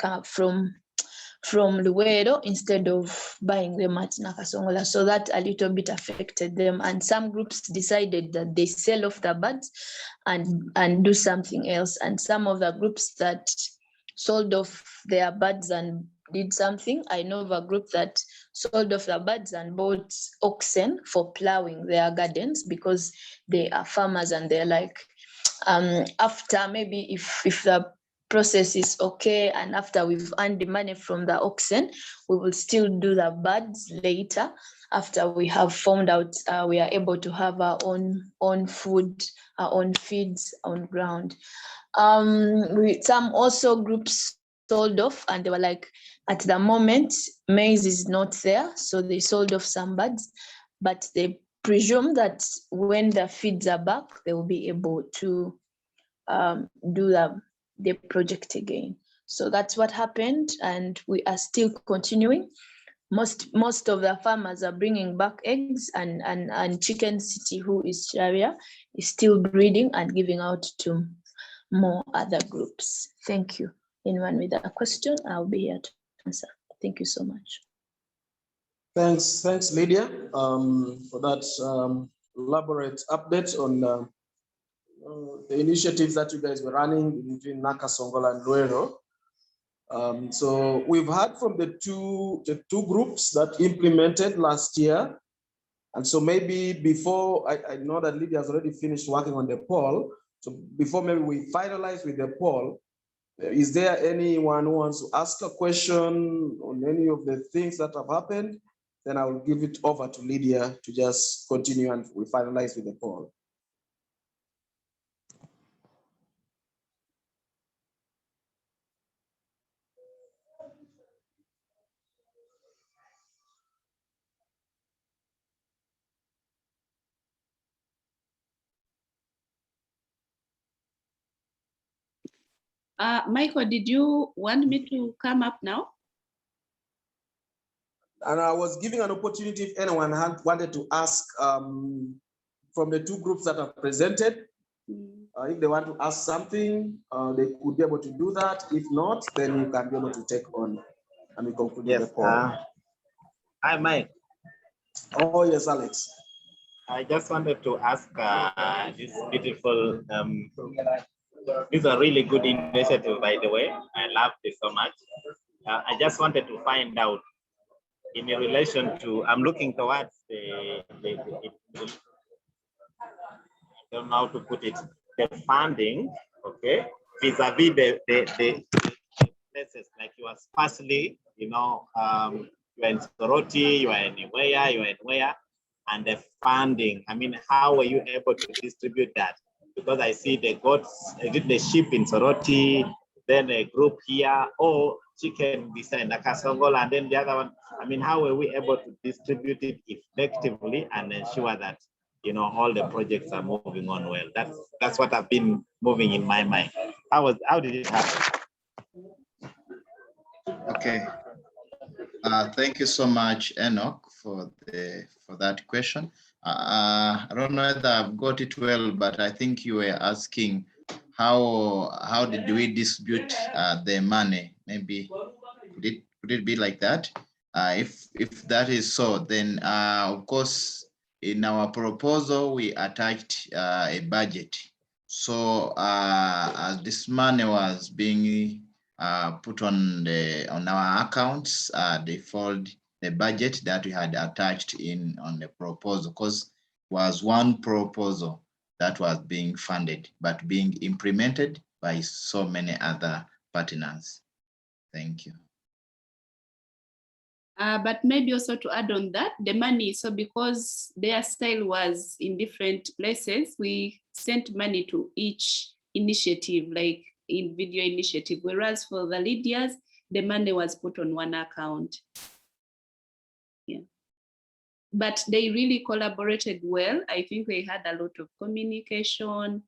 Luwero instead of buying them at Nakasongola. So that a little bit affected them. And some groups decided that they sell off the birds and do something else. And some of the groups that sold off their birds and did something, I know of a group that sold off the birds and bought oxen for plowing their gardens, because they are farmers and they're like, after maybe if the process is okay, and after we've earned the money from the oxen, we will still do the birds later, after we have found out we are able to have our own food, our own feeds on ground. Some also groups sold off, and they were like, at the moment maize is not there, so they sold off some birds, but they presume that when the feeds are back, they will be able to do the project again. So that's what happened, and we are still continuing. Most of the farmers are bringing back eggs, and Chicken City, who is Sharia, is still breeding and giving out to more other groups. Thank you. Anyone with a question, I'll be here to answer. Thank you so much. Thanks, Lydia, for that elaborate update on the initiatives that you guys were running between Nakasongola and Luwero. So we've heard from the two groups that implemented last year. And so maybe before, I know that Lydia has already finished working on the poll. So before maybe we finalize with the poll, is there anyone who wants to ask a question on any of the things that have happened? Then I will give it over to Lydia to just continue and we finalize with the poll. Michael, did you want me to come up now? And I was giving an opportunity if anyone wanted to ask from the two groups that have presented. If they want to ask something, they could be able to do that. If not, then you can be able to take on and we conclude the poll. Hi, Mike. Oh, yes, Alex. I just wanted to ask this beautiful, this is a really good initiative, by the way. I love this so much. I just wanted to find out in relation to, I'm looking towards I don't know how to put it, the funding, okay, vis-a-vis the places like you are sparsely, you know, you're in Soroti, you are anywhere, and the funding, I mean, how were you able to distribute that? Because I see the goats, the sheep in Soroti, then a group here, or chicken beside Nakasongola, and then the other one. I mean, how were we able to distribute it effectively and ensure that, you know, all the projects are moving on well? That's what I've been moving in my mind. How did it happen? Okay. Thank you so much, Enoch, for that question. I don't know whether I've got it well, but I think you were asking how did we distribute the money? Maybe could it be like that? If that is so, then of course in our proposal we attached a budget. So as this money was being put on our accounts, they followed the budget that we had attached on the proposal, because was one proposal that was being funded but being implemented by so many other partners. Thank you. But maybe also to add on that, the money, so because their style was in different places, we sent money to each initiative, like in video initiative, whereas for the Lydias, the money was put on one account. Yeah. But they really collaborated well. I think they had a lot of communication.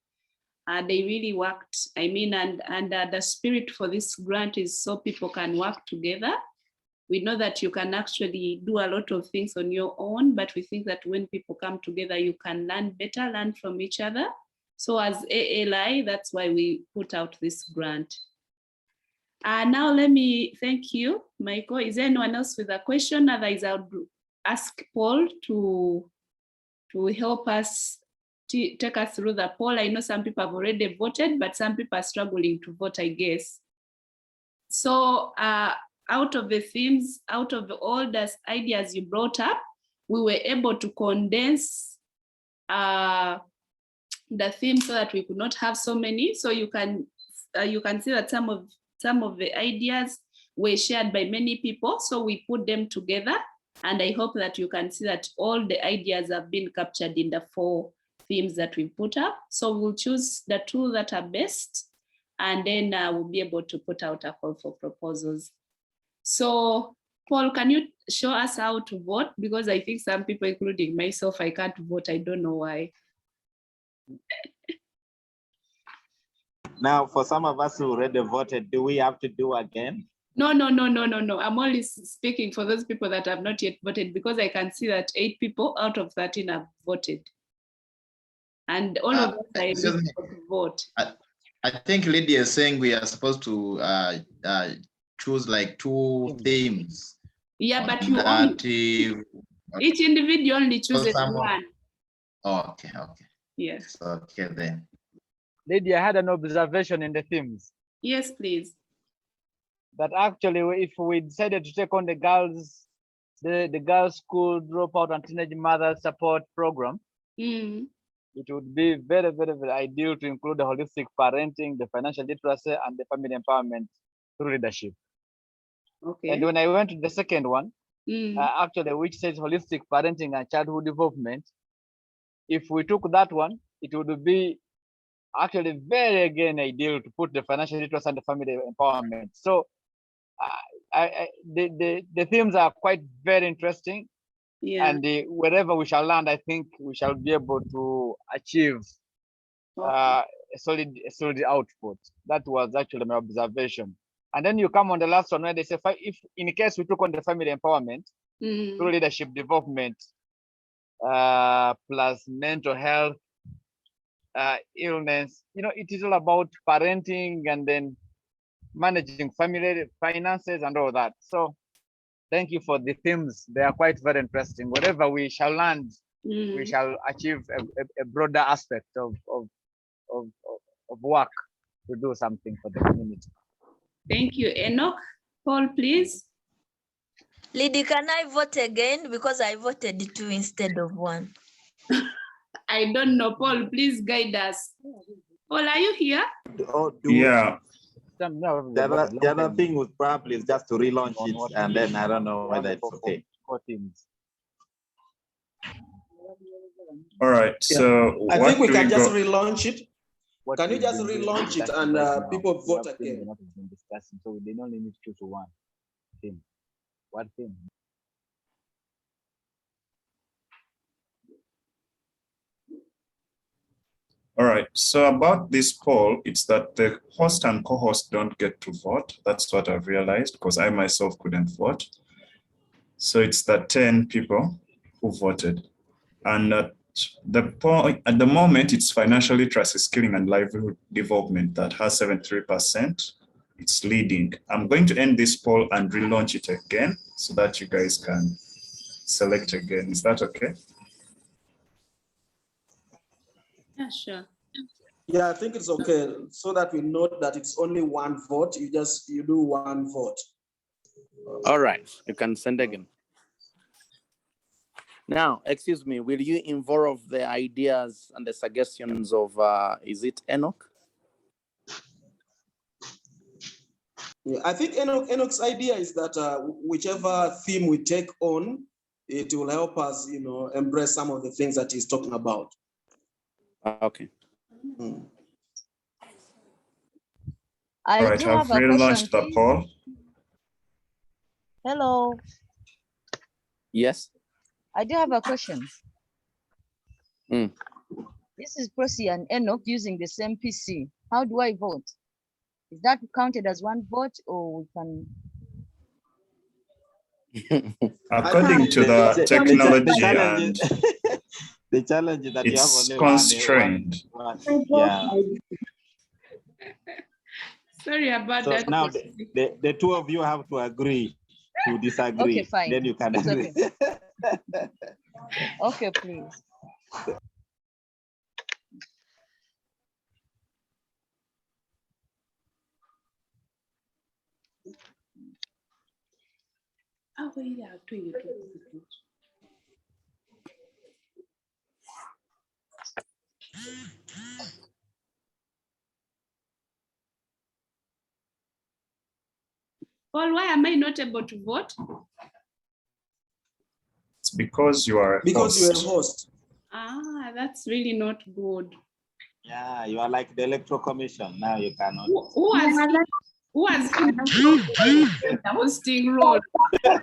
They really worked. I mean, and the spirit for this grant is so people can work together. We know that you can actually do a lot of things on your own, but we think that when people come together, you can learn better, learn from each other. So as ALI, that's why we put out this grant. Now let me thank you, Michael. Is there anyone else with a question? Otherwise, I would ask Paul to help us take us through the poll. I know some people have already voted, but some people are struggling to vote, I guess. So out of the themes, out of all the ideas you brought up, we were able to condense the theme so that we could not have so many. So you can see that some of the ideas were shared by many people. So we put them together, and I hope that you can see that all the ideas have been captured in the 4 themes that we put up. So we'll choose the 2 that are best, and then we'll be able to put out a call for proposals. So Paul, can you show us how to vote? Because I think some people, including myself, I can't vote. I don't know why. Now, for some of us who already voted, do we have to do again? No. I'm only speaking for those people that have not yet voted, because I can see that 8 people out of 13 have voted. And all of us are able to vote. I think Lydia is saying we are supposed to choose like 2 themes. Yeah, but you only, each individual only chooses one. Oh, okay. Yes. Okay then. Lydia had an observation in the themes. Yes, please. That actually, if we decided to take on the girls school dropout and teenage mother support program, it would be very, very, very ideal to include the holistic parenting, the financial literacy, and the family empowerment through leadership. Okay. And when I went to the second one, actually, which says holistic parenting and childhood development, if we took that one, it would be actually very, again, ideal to put the financial literacy and the family empowerment. So the themes are quite very interesting. Yeah. And wherever we shall land, I think we shall be able to achieve a solid output. That was actually my observation. And then you come on the last one where they say, if in case we took on the family empowerment through leadership development, plus mental health, illness, it is all about parenting and then managing family finances and all that. So thank you for the themes. They are quite very interesting. Wherever we shall land, we shall achieve a broader aspect of work to do something for the community. Thank you, Enoch. Paul, please. Lydie, can I vote again? Because I voted 2 instead of 1. I don't know, Paul, please guide us. Paul, are you here? Yeah. The other thing was probably just to relaunch it, and then I don't know whether it's okay. All right, so I think we can just relaunch it. Can you just relaunch it and people vote again? So we did only need to choose 1 theme. What theme? All right, so about this poll, it's that the host and co-host don't get to vote. That's what I've realized, because I myself couldn't vote. So it's the 10 people who voted. And at the moment, it's financial literacy, skilling, and livelihood development that has 73%. It's leading. I'm going to end this poll and relaunch it again so that you guys can select again. Is that okay? Yeah, sure. Yeah, I think it's okay, so that we note that it's only 1 vote. You do 1 vote. All right, you can send again. Now, excuse me, will you involve the ideas and the suggestions of, is it Enoch? Yeah, I think Enoch's idea is that whichever theme we take on, it will help us, embrace some of the things that he's talking about. Okay. All right, I've relaunched the poll. Hello. Yes. I do have a question. This is Procy and Enoch using the same PC. How do I vote? Is that counted as one vote, or we can? According to the technology and the challenge is that it's you have only constrained. Yeah. Sorry about So that. now the two of you have to agree to disagree. Okay, fine. Then you can It's agree. okay. Okay, please. Oh, wait, yeah, to you. Paul, why am I not able to vote? It's because you are a Because you're a host. host. Ah, that's really not good. Yeah, you are like the electoral commission. Now you cannot. Who has the hosting role? You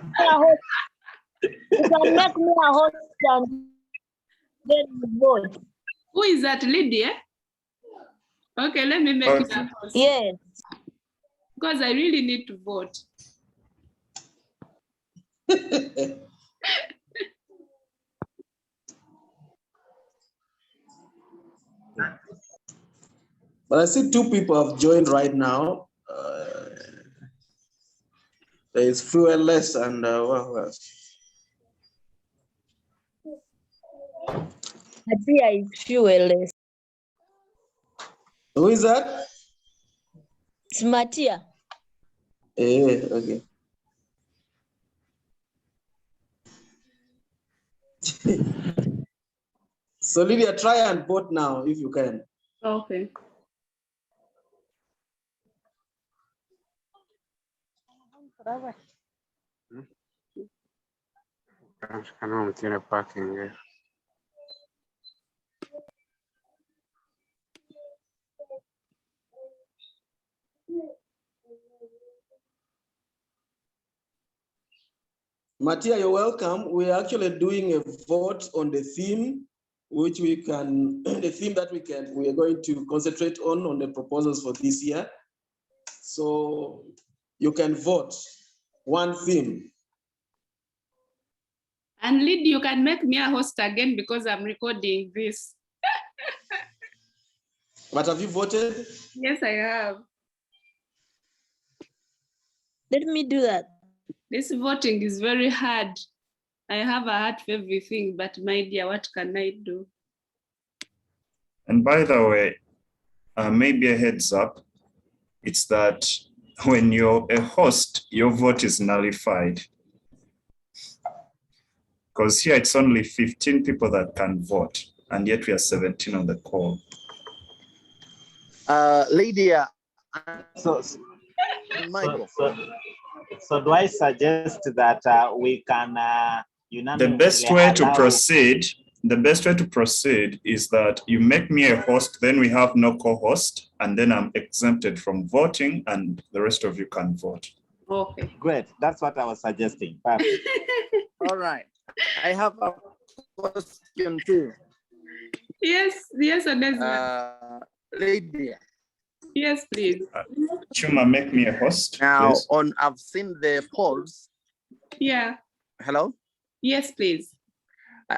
can make me a host and then vote. Who is that, Lydia? Okay, let me make Okay. it a host. Yes. Because I really need to vote. But I see 2 people have joined right now. There is Fearless and what else? Matia is fuelless. Who is that? It's Matia. Okay. So Lydia, try and vote now if you can. Okay. No tiene parking. Matia, you're welcome. We're actually doing a vote on the theme, which we can, the theme that we are going to concentrate on the proposals for this year. So you can vote one theme. And Lyd, you can make me a host again because I'm recording this. But have you voted? Yes, I have. Let me do that. This voting is very hard. I have a heart for everything, but my dear, what can I do? And by the way, maybe a heads up, it's that when you're a host, your vote is nullified. Because here it's only 15 people that can vote, and yet we are 17 on the call. Lydia, Michael. So do I suggest that we can unanimously The best way to proceed is that you make me a host, then we have no co-host, and then I'm exempted from voting, and the rest of you can vote. Okay. Great. That's what I was suggesting. Perfect. All right. I have a question too. Yes, Lydia. Yes, please. Chuma, make me a host. Now, please. I've seen the polls. Yeah. Hello? Yes, please.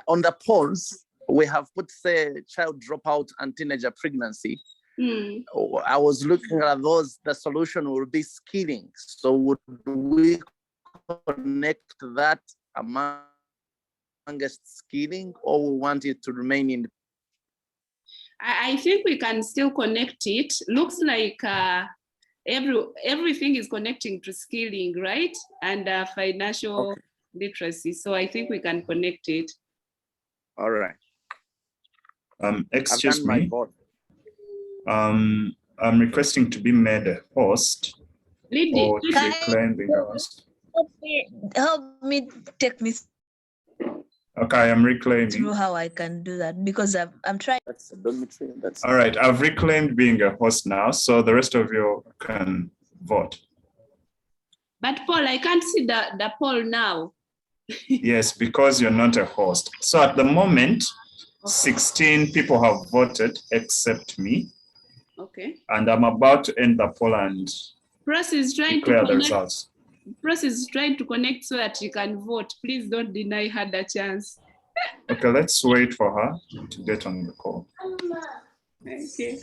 On the polls, we have put, say, child dropout and teenager pregnancy. Mm. I was looking at those, the solution will be skilling. So would we connect that amongst skilling, or we want it to remain in? I think we can still connect it. Looks like everything is connecting to skilling, right? And financial literacy. So I think we can connect it. All right. Excuse me. I'm requesting to be made a host. Lydia, or to reclaim being a host. Help me take me Okay, I'm reclaiming. through how I can do that, because I'm trying. That's a dormitory. All right, I've reclaimed being a host now, so the rest of you can vote. But Paul, I can't see the poll now. Yes, because you're not a host. So at the moment, 16 people have voted except me. Okay. And I'm about to end the poll and Press is trying to declare the connect. results. Press is trying to connect so that you can vote. Please don't deny her the chance. Okay, let's wait for her to get on the call. Okay.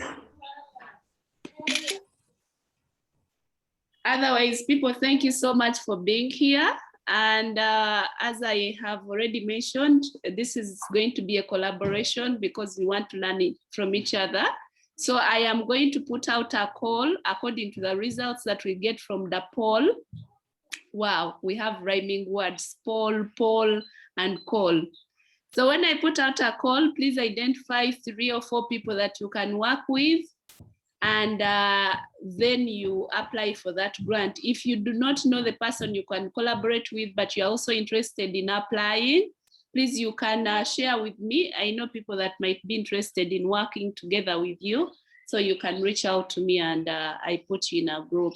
Otherwise, people, thank you so much for being here. And as I have already mentioned, this is going to be a collaboration because we want to learn it from each other. So I am going to put out a call according to the results that we get from the poll. Wow, we have rhyming words, poll, and call. So when I put out a call, please identify 3 or 4 people that you can work with, and then you apply for that grant. If you do not know the person you can collaborate with, but you're also interested in applying, please, you can share with me. I know people that might be interested in working together with you. So you can reach out to me and I put you in a group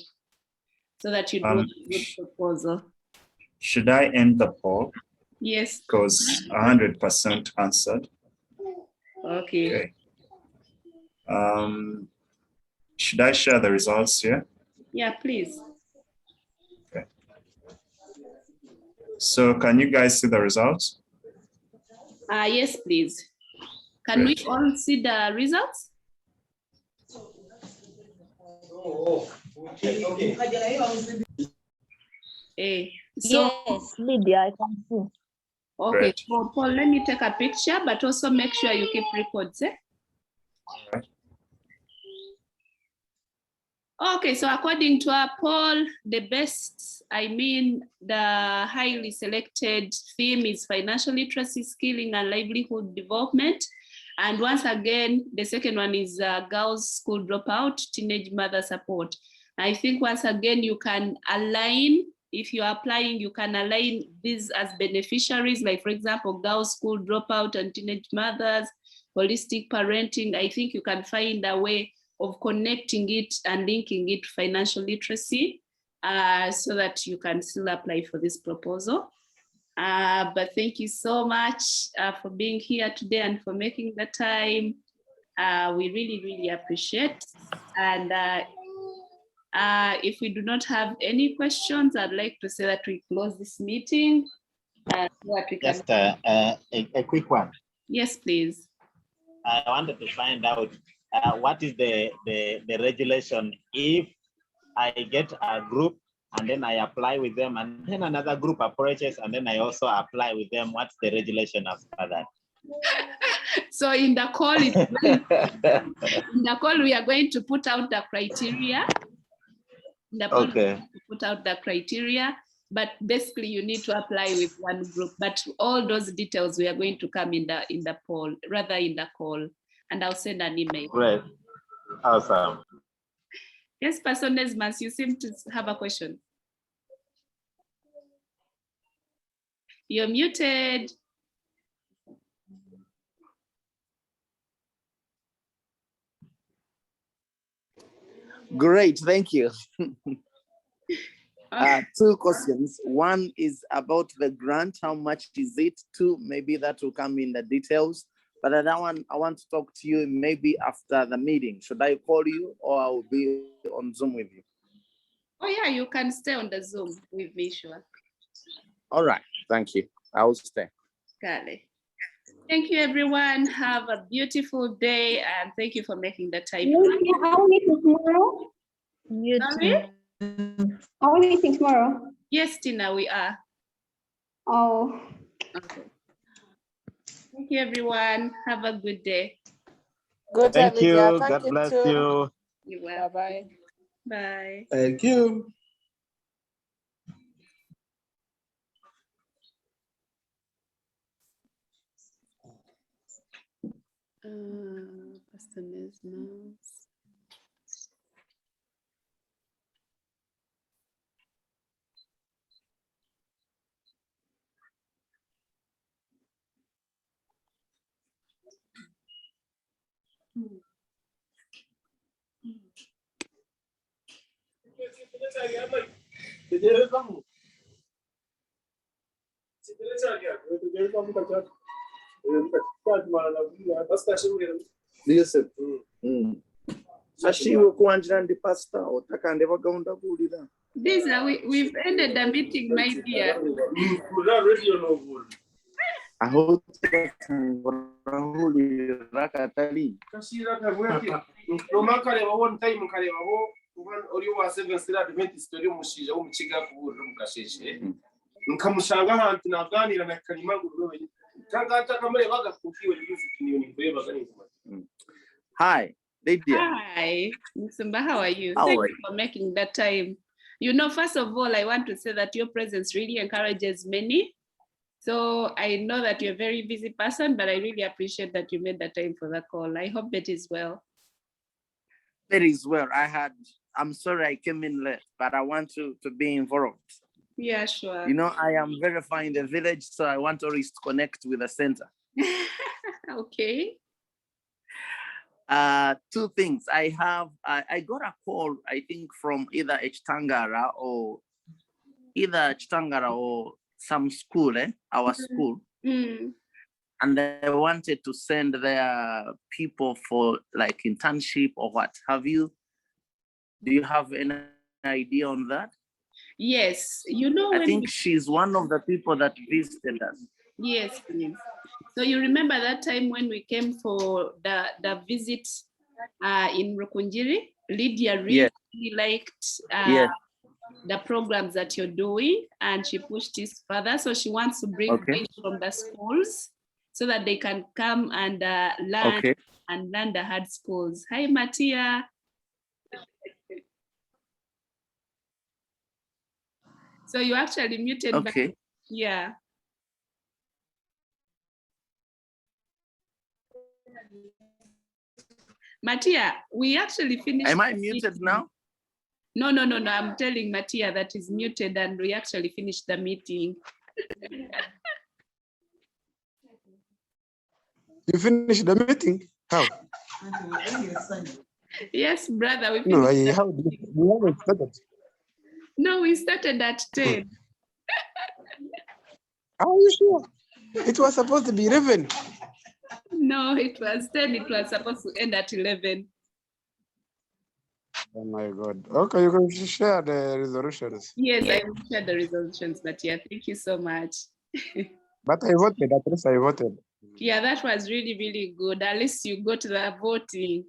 so that you do a good proposal. Should I end the poll? Yes. Because 100% answered. Okay. Should I share the results here? Yeah, please. Okay. So can you guys see the results? Yes, please. Can we all see the results? Yes, Lydia, I can see. Okay, Great. so Paul, let me take a picture, but also make sure you keep records. Right. Okay, so according to our poll, the highly selected theme is financial literacy, skilling, and livelihood development. And once again, the second one is girls' school dropout, teenage mother support. I think once again, you can align, if you're applying, you can align these as beneficiaries, like for example, girls' school dropout and teenage mothers, holistic parenting. I think you can find a way of connecting it and linking it to financial literacy so that you can still apply for this proposal. But thank you so much for being here today and for making the time. We really, really appreciate. And if we do not have any questions, I'd like to say that we close this meeting. So that we can... Just a quick one. Yes, please. I wanted to find out what is the regulation if I get a group and then I apply with them and then another group approaches and then I also apply with them. What's the regulation after that? So in the call, we are going to put out the criteria. Okay. Put out the criteria, but basically you need to apply with one group. But all those details we are going to come in the poll, rather in the call, and I'll send an email. Great. Awesome. Yes, Person Nesmas, you seem to have a question. You're muted. Great, thank you. 2 questions. One is about the grant. How much is it? 2, maybe that will come in the details. But another one, I want to talk to you maybe after the meeting. Should I call you or I will be on Zoom with you? Oh yeah, you can stay on the Zoom with me, sure. All right, thank you. I will stay. Got it. Thank you, everyone. Have a beautiful day, and thank you for making the time. Are we meeting tomorrow? Sorry? Are we meeting tomorrow? Yes, Tina, we are. Oh. Okay. Thank you, everyone. Have a good day. Good. Thank you. Thank God you bless too. you. You will. Bye-bye. Bye. Thank you. Pastor Nesmas. Ashiwe kuanjira ndi pastor otakande vagaunda kulira. These are we've ended the meeting, my dear. Aho rahulira katali. Nomakareba one time mukareba ho uri wa 7 sira Adventist uri mushija wo mukiga kuburira mukasheshe. Nkamushanga ahantu naganira na Kalima guruwe. Kangata kamureba gakukiwe n'izikiniyo nikureba ganizwa. Hi, Lydia. Hi, Msumba, how are you? How Thank are you for making that time. You know, first of all, I want to say that your presence really encourages many. So I know that you're a very busy person, but I really appreciate that you made the time for the call. I hope that is well. That is well. I'm sorry I came in late, but I want to be involved. Yeah, sure. You know, I am very far in the village, so I want always to connect with the center. Okay. Two things. I got a call, I think, from either Chtangara or some school, our school. Mm. And they wanted to send their people for like internship or what. Do you have any idea on that? Yes, you know, I think she's one of the people that visited us. Yes, please. So you remember that time when we came for the visit in Rukunjiri? Lydia really liked the programs that you're doing, and she pushed this further. So she wants to bring kids from the schools so that they can come and learn the hard schools. Hi, Mattia. So you actually muted. Okay. Yeah. Mattia, we actually finished. Am I muted now? No. I'm telling Mattia that is muted, and we actually finished the meeting. You finished the meeting? How? Yes, brother. We No, finished. how did we haven't started? No, we started at 10. Are you sure? It was supposed to be 11. No, it was 10. It was supposed to end at 11. Oh my God. Okay, you can share the resolutions. Yes, I will share the resolutions, but yeah, thank you so much. But I voted, at least I voted. Yeah, that was really, really good. At least you got the voting.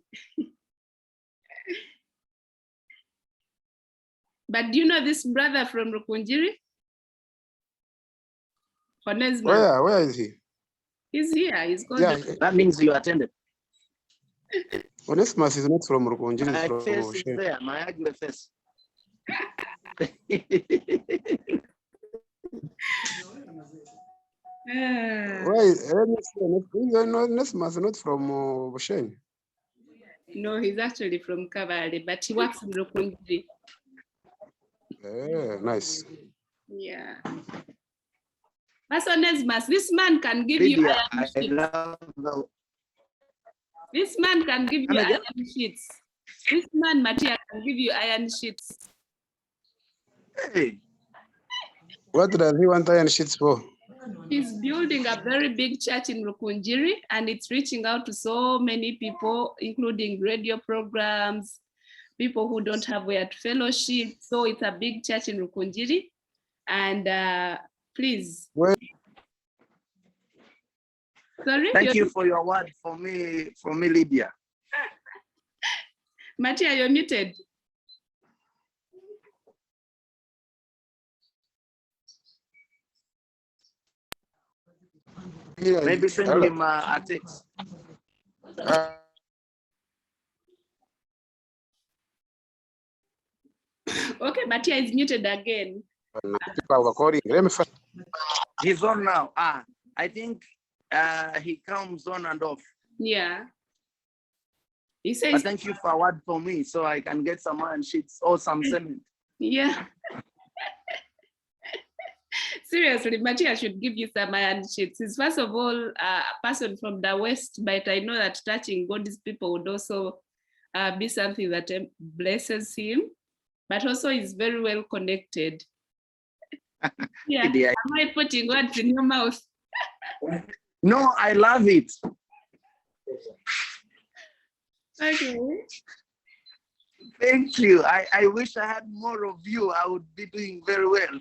But do you know this brother from Rukunjiri? Onesma. Where is he? He's here. He's called. Yeah. That means you attended. Onesimus is not from Rukunjiri, My he's face from is Oshé. there, my ugly face. Where is, let me see, Onesimus is not from Oshé. No, he's actually from Kavale, but he works in Rukunjiri. Yeah, nice. Yeah. Pastor Onesmus, this man can give you Lydia, iron I sheets. love the This man can give you Come again? iron sheets. This man, Mattia, can give you iron sheets. Hey. What does he want iron sheets for? He's building a very big church in Rukunjiri, and it's reaching out to so many people, including radio programs, people who don't have where to fellowship. So it's a big church in Rukunjiri. And please. Where? Sorry? Thank you for your word for me, Lydia. Mattia, you're muted. Yeah, Maybe send him a text. Okay, Mattia is muted again. People were calling. Let me first. He's on now. I think he comes on and off. Yeah. He But says, thank you for a word for me, so I can get some iron sheets or some cement. yeah. Seriously, Mattia should give you some iron sheets. He's first of all a person from the West, but I know that touching God's people would also be something that blesses him, but also is very well connected. Yeah. Lydia. Am I putting words in your mouth? No, I love it. Okay. Thank you. I wish I had more of you. I would be doing very well.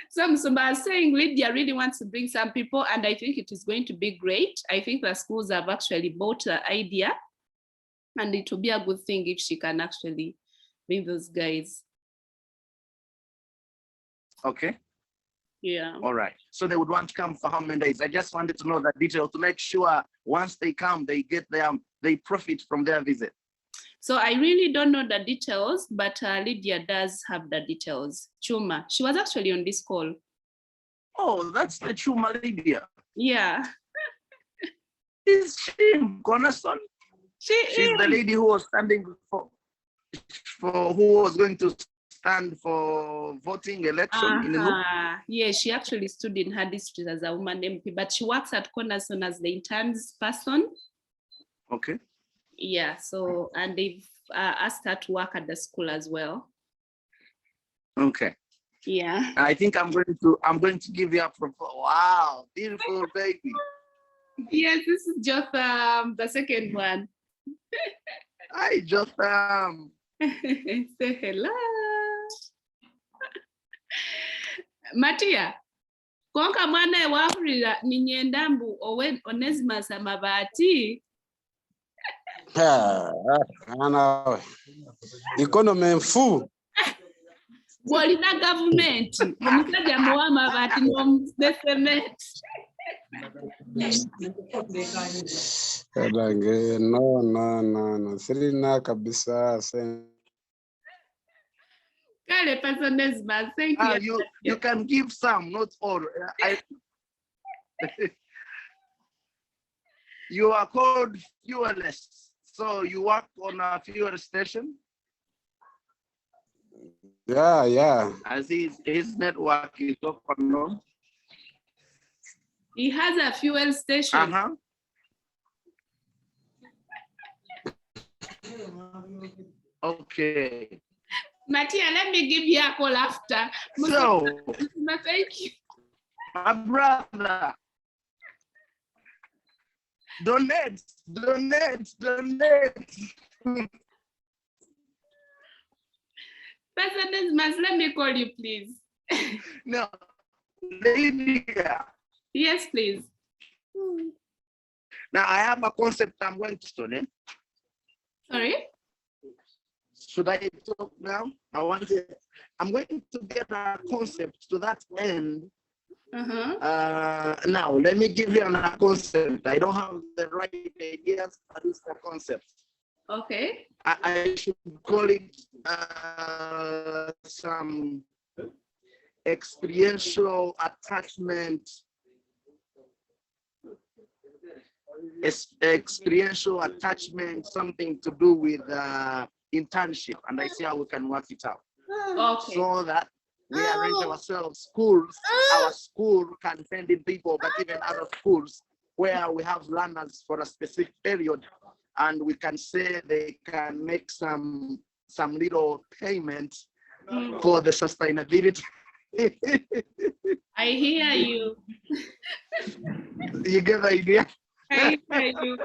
So Musumba is saying Lydia really wants to bring some people, and I think it is going to be great. I think the schools have actually bought the idea, and it will be a good thing if she can actually bring those guys. Okay. Yeah. All right. So they would want to come for how many days? I just wanted to know the detail to make sure once they come, they get them, they profit from their visit. So I really don't know the details, but Lydia does have the details. Chuma, she was actually on this call. Oh, that's the Chuma Lydia. Yeah. Is she in Cornerstone? She's the lady who was standing for who was going to stand for voting election in the group. Yeah, she actually stood in her district as a woman MP, but she works at Cornerstone as the interns person. Okay. Yeah, so, and they've asked her to work at the school as well. Okay. Yeah. I think I'm going to give you a proposal. Wow, beautiful baby. Yes, this is Jotham, the second one. Hi, Jotham. Say hello. Matia, konka mwana wafurira ninyendambu Onesimus Amabati. Ana economy mfu. Walina government. Omusajja muwa amabati n'omucement. No. Sirina kabisa. Kale Onesimus, thank you. You can give some, not all. You are called fuelless, so you work on a fuel station. Yeah. As his network is open, no? He has a fuel station. Okay. Matia, let me give you a call after. So, thank you. My brother, donate. Onesimus, let me call you, please. No, Lydia. Yes, please. Now I have a concept I'm going to study. Sorry? Should I talk now? I'm going to get a concept to that end. Now, let me give you another concept. I don't have the right ideas, but it's a concept. Okay. I should call it some experiential attachment. Experiential attachment, something to do with internship, and I see how we can work it out. Okay. So that we arrange ourselves our school can send in people, but even other schools where we have learners for a specific period, and we can say they can make some little payment for the sustainability. I hear you. You get the idea? I hear you.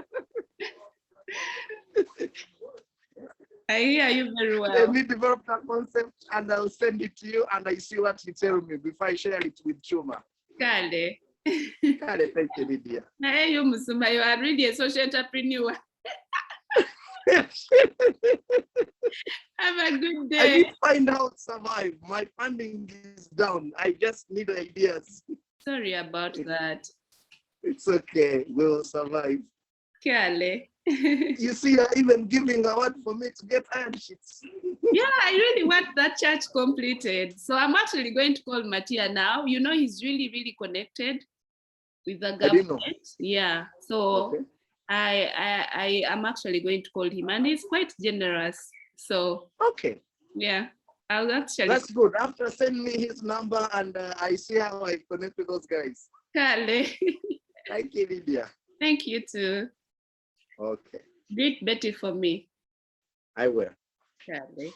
I hear you very well. Let me develop that concept and I'll send it to you and I see what you tell me before I share it with Chuma. Kale. Kale, thank you, Lydia. Hey, you Musumba, you are really a social entrepreneur. Have a good day. I did find out survive. My funding is down. I just need ideas. Sorry about that. It's okay. We'll survive. Kale. You see, you're even giving a word for me to get iron sheets. Yeah, I really want that church completed. So I'm actually going to call Matia now. You know, he's really, really connected with the government. Yeah. So okay. I am actually going to call him and he's quite generous. So okay. Yeah. I'll actually. That's good. After send me his number and I see how I connect with those guys. Kale. Thank you, Lydia. Thank you too. Okay. Greet Betty for me. I will. Kale.